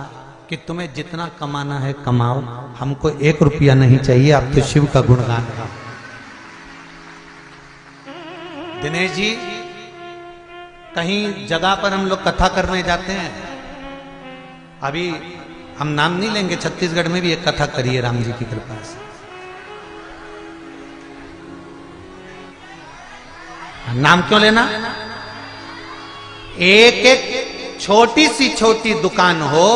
Speaker 1: कि तुम्हें जितना कमाना है कमाओ, हमको 1 रुपया नहीं चाहिए, आप तो शिव का गुणगान गाओ। दिनेश जी, कहीं जगह पर हम लोग कथा करने जाते हैं, अभी हम नाम नहीं लेंगे, छत्तीसगढ़ में भी एक कथा करी है राम जी की कृपा से। नाम क्यों लेना? एक छोटी दुकान हो,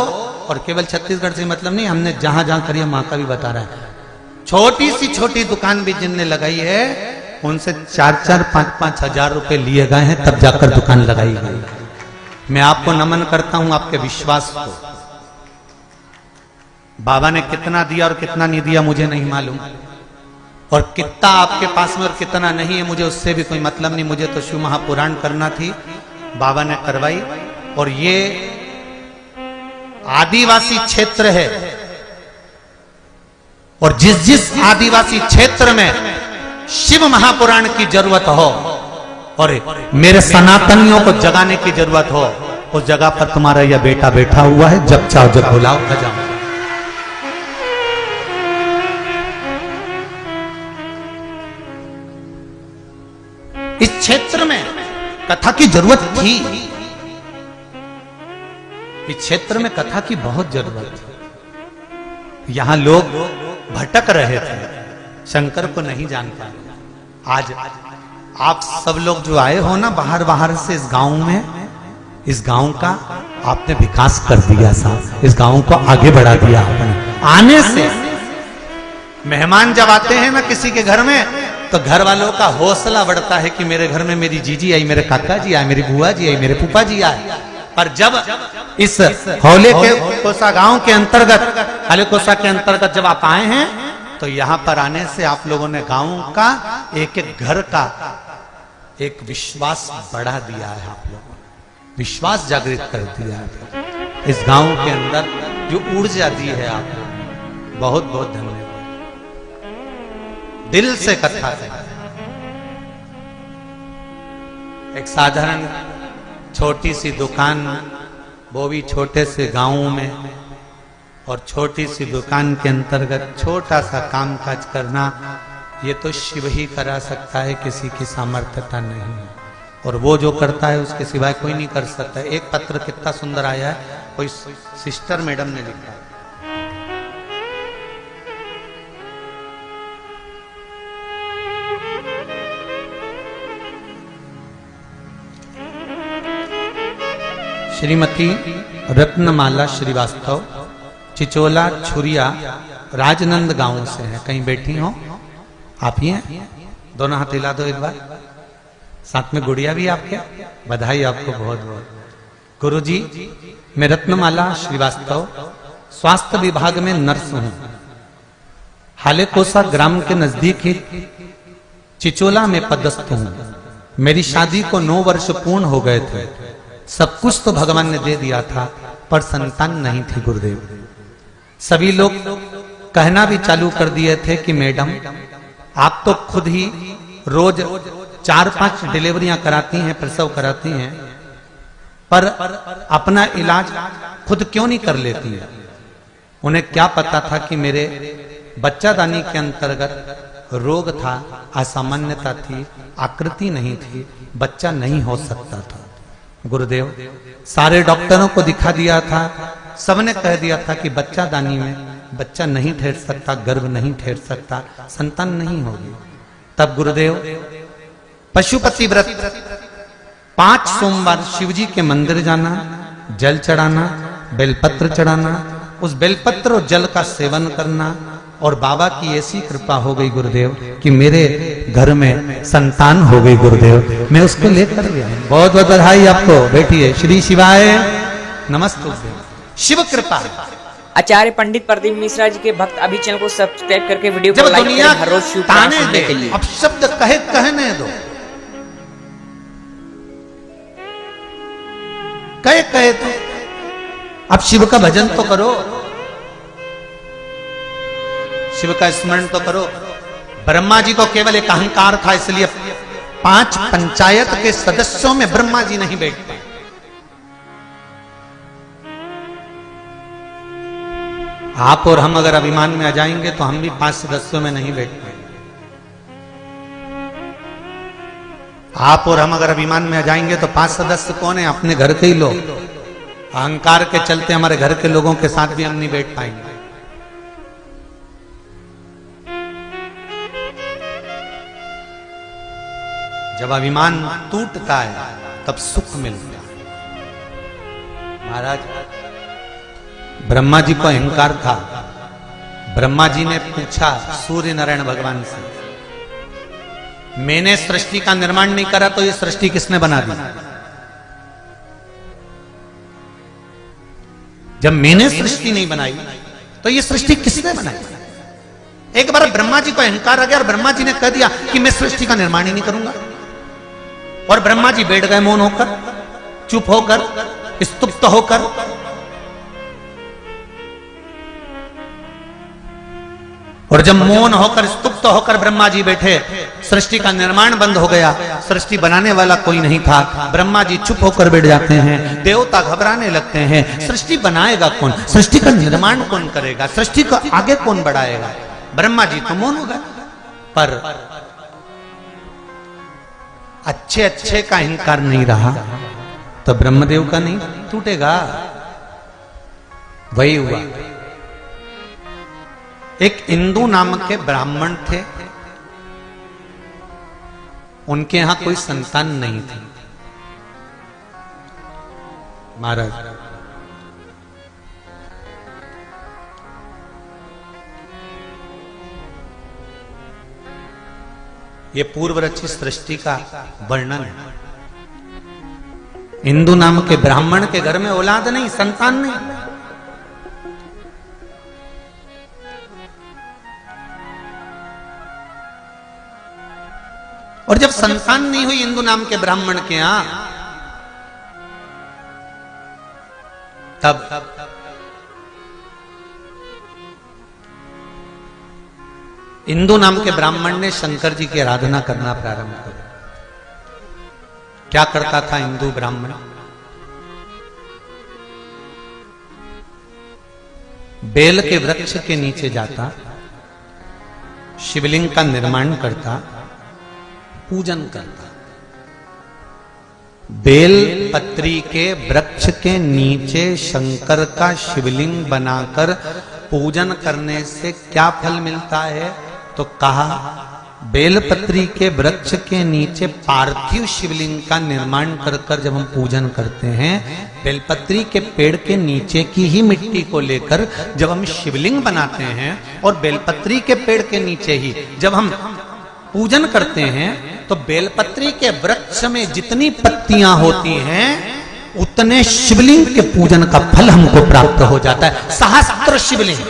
Speaker 1: और केवल छत्तीसगढ़ से मतलब नहीं, हमने जहां जहां करी है मां का भी बता रहा है। छोटी दुकान भी जिनने लगाई है उनसे 4-4, 5-5 हजार रुपए लिए गए हैं, तब जाकर दुकान लगाई गई। मैं आपको नमन करता हूं आपके विश्वास को। बाबा ने कितना दिया और कितना नहीं दिया मुझे नहीं मालूम, और कितना आपके पास में और कितना नहीं है मुझे उससे भी कोई मतलब नहीं। मुझे तो शिव महापुराण करना थी, बाबा ने करवाई। और ये आदिवासी क्षेत्र है, और जिस आदिवासी क्षेत्र में शिव महापुराण की जरूरत हो और मेरे सनातनियों को जगाने की जरूरत हो, उस जगह पर तुम्हारा यह बेटा बैठा हुआ है। जब चाहो जब बुलाओ खजाओ। इस क्षेत्र में कथा की जरूरत थी, इस क्षेत्र में कथा की बहुत जरूरत थी। यहां लोग भटक रहे थे, शंकर को नहीं जान पाए। आज आप सब लोग जो आए हो ना बाहर से इस गांव में, इस गांव का आपने विकास कर दिया साहब, इस गांव को आगे बढ़ा दिया आपने। आने से मेहमान जब आते हैं ना किसी के घर में, तो घर वालों का हौसला बढ़ता है कि मेरे घर में मेरी जीजी आई, मेरे काका जी आए, मेरी बुआ जी आई, मेरे फूफा जी आए। पर जब इस हौले के कोसा गांव के अंतर्गत, हले कोसा के अंतर्गत जब आप आए हैं, तो यहां पर आने से आप लोगों ने गांव का एक एक घर का एक विश्वास बढ़ा दिया है। आप लोगों ने विश्वास जागृत कर दिया है। इस गांव के अंदर जो ऊर्जा दी है आप लोगों, बहुत बहुत धन्यवाद। दिल से कथा है, एक साधारण छोटी सी दुकान, वो भी छोटे से गांव में, और छोटी सी दुकान के अंतर्गत छोटा सा कामकाज करना, ये तो शिव ही करा सकता है, किसी की सामर्थ्यता नहीं है। और वो जो करता है उसके सिवाय कोई नहीं कर सकता। एक पत्र कितना सुंदर आया है, कोई सिस्टर मैडम ने लिखा है, श्रीमती रत्नमाला श्रीवास्तव, चिचोला छुरिया, राजनंद गांव से है। कहीं बैठी हो आप ही हैं? दोनों हाथ हिला दो एक बार। साथ में गुड़िया भी आपके, बधाई आपको बहुत बहुत। गुरुजी, मैं रत्नमाला श्रीवास्तव स्वास्थ्य विभाग में नर्स हूं। हालेकोसा ग्राम के नजदीक ही चिचोला में पदस्थ हूं। मेरी शादी को 9 वर्ष पूर्ण हो गए थे। सब कुछ तो भगवान ने दे दिया था, पर संतान नहीं थी गुरुदेव। सभी लोग कहना भी चालू कर दिए थे कि मैडम आप तो खुद ही रोज 4-5 डिलीवरियां कराती हैं, प्रसव कराती हैं, पर अपना इलाज खुद क्यों नहीं कर लेती है। उन्हें क्या पता था कि मेरे बच्चादानी के अंतर्गत रोग था, असामान्यता थी, आकृति नहीं थी, बच्चा नहीं हो सकता था। गुरुदेव, सारे डॉक्टरों को दिखा दिया था, सबने कह दिया था कि बच्चादानी में बच्चा नहीं ठहर सकता, गर्भ नहीं ठहर सकता, संतान नहीं होगी। तब गुरुदेव पशुपति व्रत 5 सोमवार शिवजी के मंदिर जाना, जल चढ़ाना, बेलपत्र चढ़ाना, उस बेलपत्र और जल का सेवन करना, और बाबा की ऐसी कृपा हो गई गुरुदेव कि मेरे घर में संतान हो गई गुरुदेव। मैं उसको लेकर गया। बहुत बहुत बधाई आपको। बैठिए। श्री शिवाय नमस्ते। शिव कृपा।
Speaker 4: आचार्य पंडित प्रदीप मिश्रा जी के भक्त अभी चैनल को सब्सक्राइब करके वीडियो को
Speaker 1: जब
Speaker 4: लाइक
Speaker 1: दुनिया
Speaker 4: करें हर रोज शिव पुराण
Speaker 1: ताने
Speaker 4: सुनने
Speaker 1: दे,
Speaker 4: के लिए।
Speaker 1: अब शब्द कहने दो, कहे तो अब शिव का भजन तो करो, शिव का स्मरण तो करो। ब्रह्मा जी को केवल एक अहंकार था, इसलिए 5 पंचायत के सदस्यों में ब्रह्मा जी नहीं बैठ पाए। आप और हम अगर अभिमान में आ जाएंगे तो हम भी 5 सदस्यों में नहीं बैठ पाएंगे। आप और हम अगर अभिमान में आ जाएंगे तो 5 सदस्य कौन है? अपने घर के ही लोग। अहंकार के चलते हमारे घर के लोगों के साथ भी हम नहीं बैठ पाएंगे। जब अभिमान टूटता है तब सुख मिलता है। महाराज, ब्रह्मा जी को अहंकार था। ब्रह्मा जी ने पूछा सूर्य नारायण भगवान से, मैंने सृष्टि का निर्माण नहीं करा तो ये सृष्टि किसने बना दी? जब मैंने सृष्टि नहीं बनाई तो ये सृष्टि किसने बनाई? एक बार ब्रह्मा जी को अहंकार आ गया और ब्रह्मा जी ने कह दिया कि मैं सृष्टि का निर्माण ही नहीं करूंगा। और ब्रह्मा जी बैठ गए मौन होकर, चुप होकर, स्तुप्त होकर। और जब मौन होकर, स्तुप्त होकर ब्रह्मा जी बैठे, सृष्टि का निर्माण बंद हो गया। सृष्टि बनाने वाला कोई नहीं था। ब्रह्मा जी चुप होकर बैठ जाते हैं, देवता घबराने लगते हैं। सृष्टि बनाएगा कौन? सृष्टि का निर्माण कौन करेगा? सृष्टि को आगे कौन बढ़ाएगा? ब्रह्मा जी तो मौन हो गए। पर अच्छे का अहंकार नहीं रहा तो ब्रह्मदेव का नहीं टूटेगा। वही हुआ। एक इंदु नाम के ब्राह्मण थे, उनके यहां कोई संतान नहीं थी। महाराज, ये पूर्व रचित सृष्टि का वर्णन है। इंदु नाम के ब्राह्मण के घर में औलाद नहीं, संतान नहीं। और जब संतान नहीं हुई इंदु नाम के ब्राह्मण के यहां, तब इंदु नाम के ब्राह्मण ने शंकर जी की आराधना करना प्रारंभ किया। क्या करता था हिंदू ब्राह्मण? बेल के वृक्ष के नीचे जाता, शिवलिंग का निर्माण करता, पूजन करता। बेल पत्री के वृक्ष के नीचे शंकर का शिवलिंग बनाकर पूजन करने से क्या फल मिलता है? तो कहा बेलपत्री के वृक्ष के नीचे पार्थिव शिवलिंग का निर्माण कर कर जब हम पूजन करते हैं, बेलपत्री के पेड़ के नीचे की ही मिट्टी को लेकर जब हम शिवलिंग बनाते हैं और बेलपत्री के पेड़ के नीचे ही जब हम पूजन करते हैं, तो बेलपत्री के वृक्ष में जितनी पत्तियां होती हैं उतने शिवलिंग के पूजन का फल हमको प्राप्त हो जाता है। सहस्त्र शिवलिंग,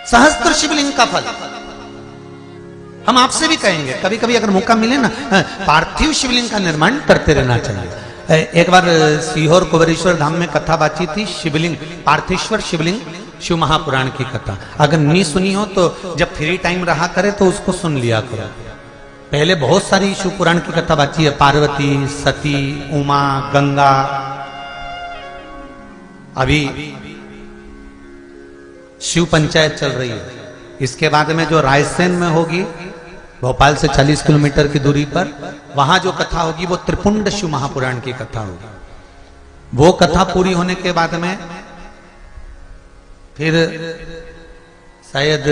Speaker 1: सहस्त्र शिवलिंग का फल। हम आपसे भी कहेंगे कभी कभी अगर मौका मिले ना, पार्थिव शिवलिंग का निर्माण करते रहना चाहिए। एक बार सीहोर कुबेरेश्वर धाम में कथा बाची थी, शिवलिंग पार्थिश्वर शिवलिंग शिव महापुराण की कथा। अगर नहीं सुनी हो तो जब फ्री टाइम रहा करे तो उसको सुन लिया करो। पहले बहुत सारी शिव पुराण की कथा बाची है, पार्वती, सती, उमा, गंगा। अभी शिव पंचायत चल रही है। इसके बाद में जो रायसेन में होगी, भोपाल से 40 किलोमीटर की दूरी पर, वहां जो कथा होगी वो त्रिपुंड शिव महापुराण की कथा होगी। वो कथा पूरी होने के बाद में फिर शायद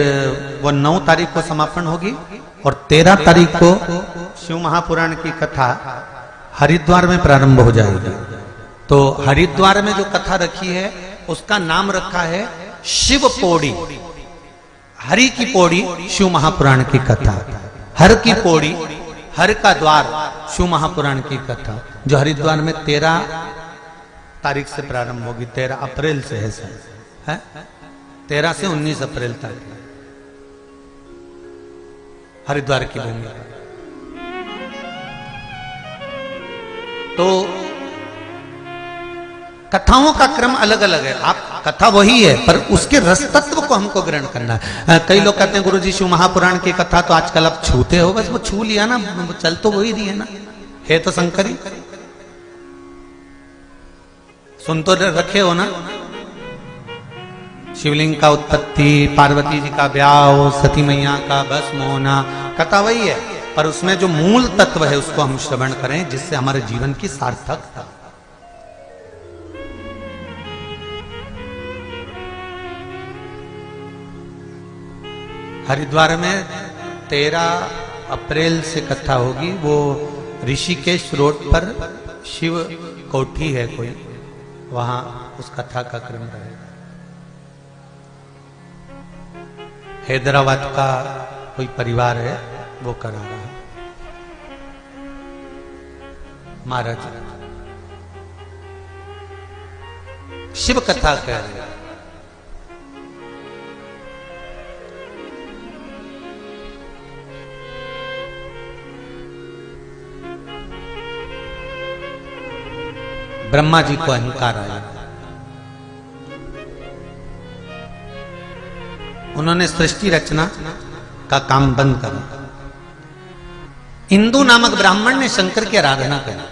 Speaker 1: वो 9 तारीख को समापन होगी और 13 तारीख को शिव महापुराण की कथा हरिद्वार में प्रारंभ हो जाएगी। तो हरिद्वार में जो कथा रखी है उसका नाम रखा है शिव पौड़ी। हरि की पौड़ी शिव महापुराण की कथा, हर की पौड़ी, हर का द्वार शिव महापुराण की कथा, जो हरिद्वार में 13 तारीख से प्रारंभ होगी। 13 अप्रैल से है सर, है 13 से 19 अप्रैल तक हरिद्वार की भूमि। तो कथाओं का क्रम अलग अलग है। आप कथा वही है पर उसके रस तत्व को हमको ग्रहण करना है। कई लोग कहते हैं गुरुजी शिव महापुराण की कथा तो आजकल आप छूते हो, बस वो छू लिया ना, चल तो वही रही है ना, है तो शंकरी, सुन तो रखे हो ना। शिवलिंग का उत्पत्ति, पार्वती जी का ब्याह, सती मैया का भस्म होना, कथा वही है पर उसमें जो मूल तत्व है उसको हम श्रवण करें जिससे हमारे जीवन की सार्थकता। हरिद्वार में 13 अप्रैल से कथा होगी। वो ऋषिकेश रोड पर शिव कोठी है कोई, वहां उस कथा का क्रम रहेगा। हैदराबाद का कोई परिवार है वो करा रहा है। महाराज शिव कथा कह रहे हैं। ब्रह्मा जी को अहंकार आया, उन्होंने सृष्टि रचना का काम बंद करा। इंदु नामक ब्राह्मण ने शंकर की आराधना करी,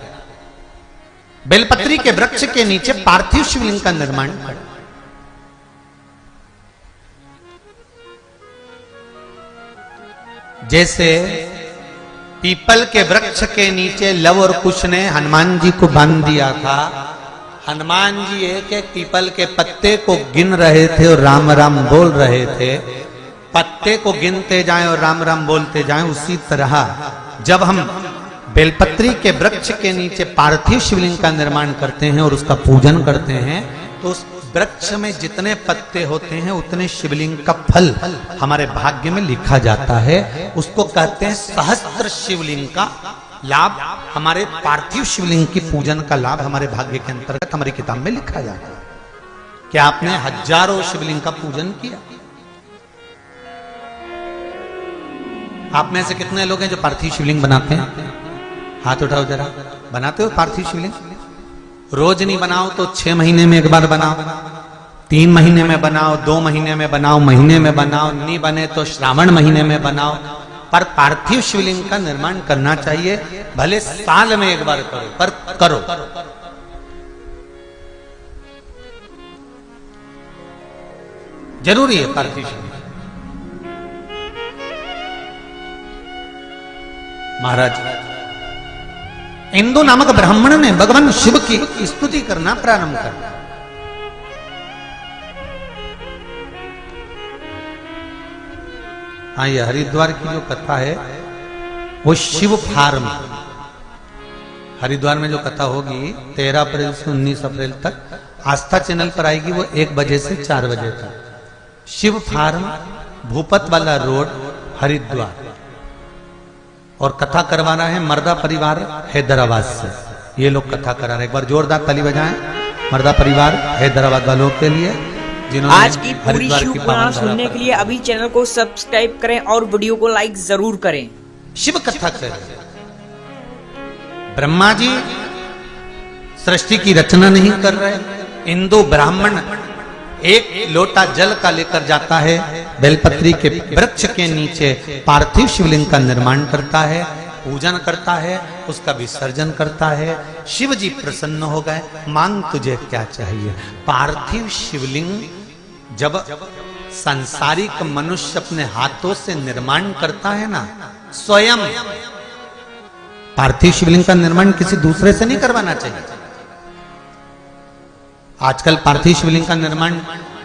Speaker 1: बेलपत्री के वृक्ष के नीचे पार्थिव शिवलिंग का निर्माण करा। जैसे पीपल के वृक्ष के नीचे लव और कुश ने हनुमान जी को बांध दिया था। हनुमान जी एक एक पीपल के पत्ते को गिन रहे थे और राम राम बोल रहे थे। पत्ते को गिनते जाएं और राम राम बोलते जाएं। उसी तरह जब हम बेलपत्री के वृक्ष के नीचे पार्थिव शिवलिंग का निर्माण करते हैं और उसका पूजन करते हैं, तो उस वृक्ष में जितने पत्ते होते हैं उतने शिवलिंग का फल हमारे भाग्य में लिखा जाता है। उसको कहते हैं सहस्त्र शिवलिंग का लाभ। हमारे पार्थिव शिवलिंग की पूजन का लाभ हमारे भाग्य के अंतर्गत हमारी किताब में लिखा जाता है। क्या आपने हजारों शिवलिंग का पूजन किया? आप में से कितने लोग हैं जो पार्थिव शिवलिंग बनाते हैं? हाथ उठाओ जरा। बनाते हो पार्थिव शिवलिंग? रोज नहीं बनाओ तो 6 महीने में एक बार बनाओ, 3 महीने में बनाओ, 2 महीने में बनाओ, महीने में बनाओ, नहीं बने तो श्रावण महीने में बनाओ, पर पार्थिव शिवलिंग का निर्माण करना चाहिए। भले साल में एक बार करो, पर करो। जरूरी है पार्थिव शिवलिंग। महाराज इंदु नामक ब्राह्मण ने भगवान शिव की स्तुति करना प्रारंभ कर दिया। हाँ, ये हरिद्वार की जो कथा है वो शिव फार्म, हरिद्वार में जो कथा होगी 13 अप्रैल से 19 अप्रैल तक आस्था चैनल पर आएगी, वो 1 बजे से 4 बजे तक। शिव फार्म, भूपत वाला रोड, हरिद्वार। और कथा करवा रहा है मर्दा परिवार हैदराबाद से, ये लोग कथा करा रहे हैं। एक बार जोरदार ताली बजाएं मर्दा परिवार हैदराबाद वालों के लिए, जिन्होंने
Speaker 4: आज की पूरी शिव पुराण सुनने के लिए अभी चैनल को सब्सक्राइब करें और वीडियो को लाइक जरूर करें।
Speaker 1: शिव कथा कर, ब्रह्मा जी सृष्टि की रचना नहीं कर रहे, इंदु ब्राह्मण एक लोटा जल का लेकर जाता है, बेलपत्री के वृक्ष के नीचे पार्थिव शिवलिंग का निर्माण करता है, पूजन करता है, उसका विसर्जन करता है। शिव जी प्रसन्न हो गए, मांग तुझे क्या चाहिए। पार्थिव शिवलिंग जब सांसारिक मनुष्य अपने हाथों से निर्माण करता है ना, स्वयं पार्थिव शिवलिंग का निर्माण किसी दूसरे से नहीं करवाना चाहिए। आजकल पार्थिव शिवलिंग का निर्माण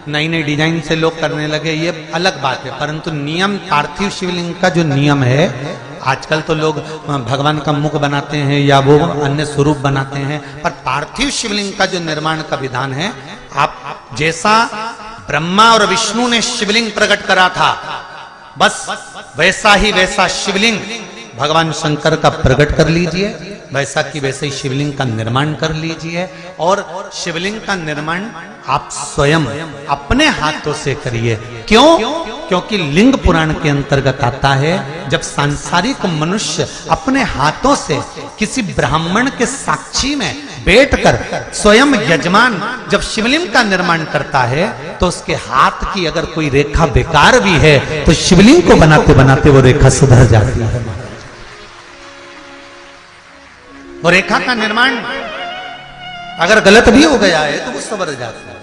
Speaker 1: नई नई डिजाइन से लोग करने लगे, ये अलग बात है, परंतु नियम पार्थिव शिवलिंग का जो नियम है, आजकल तो लोग भगवान का मुख बनाते हैं या वो अन्य स्वरूप बनाते हैं, पर पार्थिव शिवलिंग का जो निर्माण का विधान है, आप जैसा ब्रह्मा और विष्णु ने शिवलिंग प्रकट करा था, बस वैसा ही वैसा शिवलिंग भगवान शंकर का प्रकट कर लीजिए, वैसा की वैसे ही शिवलिंग का निर्माण कर लीजिए। और शिवलिंग का निर्माण आप स्वयं अपने हाथों से करिए। क्यों? क्योंकि लिंग पुराण के अंतर्गत आता है, जब सांसारिक मनुष्य अपने हाथों से किसी ब्राह्मण के साक्षी में बैठकर स्वयं यजमान जब शिवलिंग का निर्माण करता है, तो उसके हाथ की अगर कोई रेखा बेकार भी है तो शिवलिंग को बनाते बनाते वो रेखा सुधर जाती है। और रेखा का निर्माण अगर गलत भी हो गया है तो वो संवर जाता है।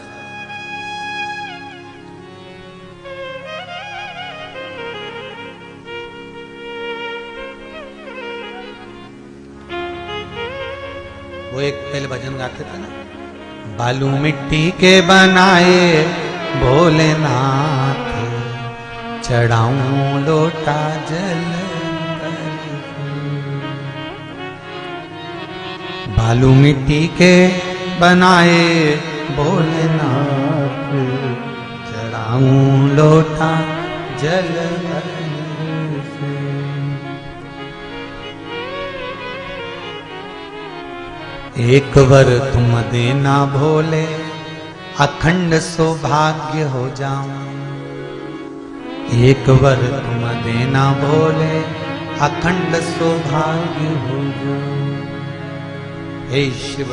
Speaker 1: वो एक पहले भजन गाते थे ना, बालू मिट्टी के बनाए भोलेनाथ, चढ़ाऊं लोटा जल, बालू मिट्टी के बनाए भोलेनाथ, चढ़ाऊं लोटा जल। एक वर तुम देना भोले, अखंड सौभाग्य हो जाऊं। एक वर तुम देना भोले, अखंड सौभाग्य हो जाऊं। हे शिव,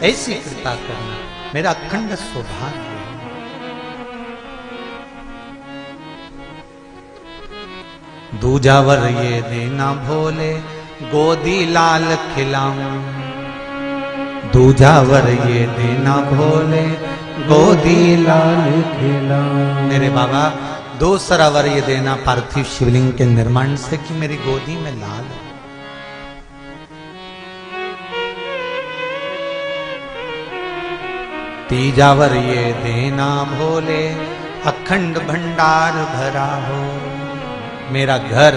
Speaker 1: ऐसी कृपा करना, मेरा अखंड सौभाग्य। दूजा वर ये देना भोले, गोदी लाल खिलाऊं। दूजा वर ये देना भोले, गोदी लाल खिलाऊं। मेरे बाबा, दूसरा वर ये देना पार्थिव शिवलिंग के निर्माण से कि मेरी गोदी में लाल हो। तीजा वर ये देना भोले, अखंड भंडार भरा हो। मेरा घर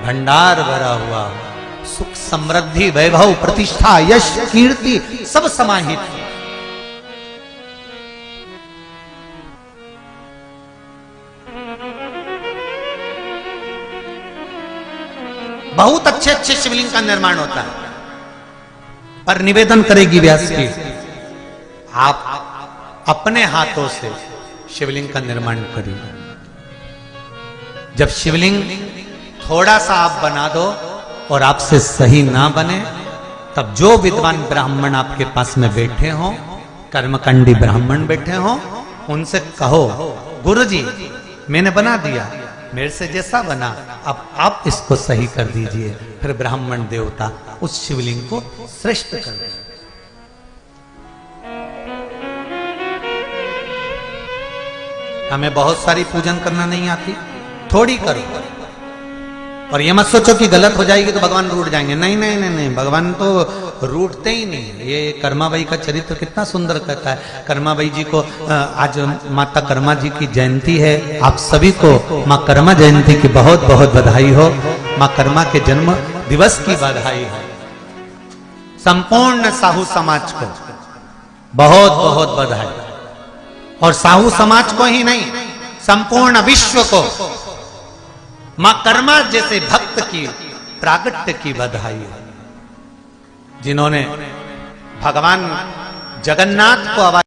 Speaker 1: भंडार भरा हुआ हो, सुख समृद्धि वैभव प्रतिष्ठा यश कीर्ति सब समाहित। बहुत अच्छे अच्छे शिवलिंग का निर्माण होता है, पर निवेदन करेगी व्यास की, आप अपने हाथों से शिवलिंग का निर्माण करिए। जब शिवलिंग थोड़ा सा आप बना दो और आपसे सही ना बने, तब जो विद्वान ब्राह्मण आपके पास में बैठे हों, कर्मकांडी ब्राह्मण बैठे हों, उनसे कहो गुरुजी मैंने बना दिया, मेरे से जैसा बना, अब आप इसको सही कर दीजिए। फिर ब्राह्मण देवता उस शिवलिंग को श्रेष्ठ कर दिया। हमें बहुत सारी पूजन करना नहीं आती, थोड़ी करो। और ये मत सोचो कि गलत हो जाएगी तो भगवान रूठ जाएंगे। नहीं नहीं नहीं नहीं, भगवान तो रूठते ही नहीं। ये कर्माबाई का चरित्र कितना सुंदर कहता है। कर्माबाई जी को आज माता कर्मा जी की जयंती है। आप सभी को माँ कर्मा जयंती की बहुत बहुत बधाई हो। माँ कर्मा के जन्म दिवस की बधाई है। संपूर्ण साहू समाज को बहुत बहुत बधाई, और साहू समाज को ही नहीं, संपूर्ण विश्व को मां कर्मा जैसे भक्त की प्रागट्य की बधाई है, जिन्होंने भगवान जगन्नाथ को आवाज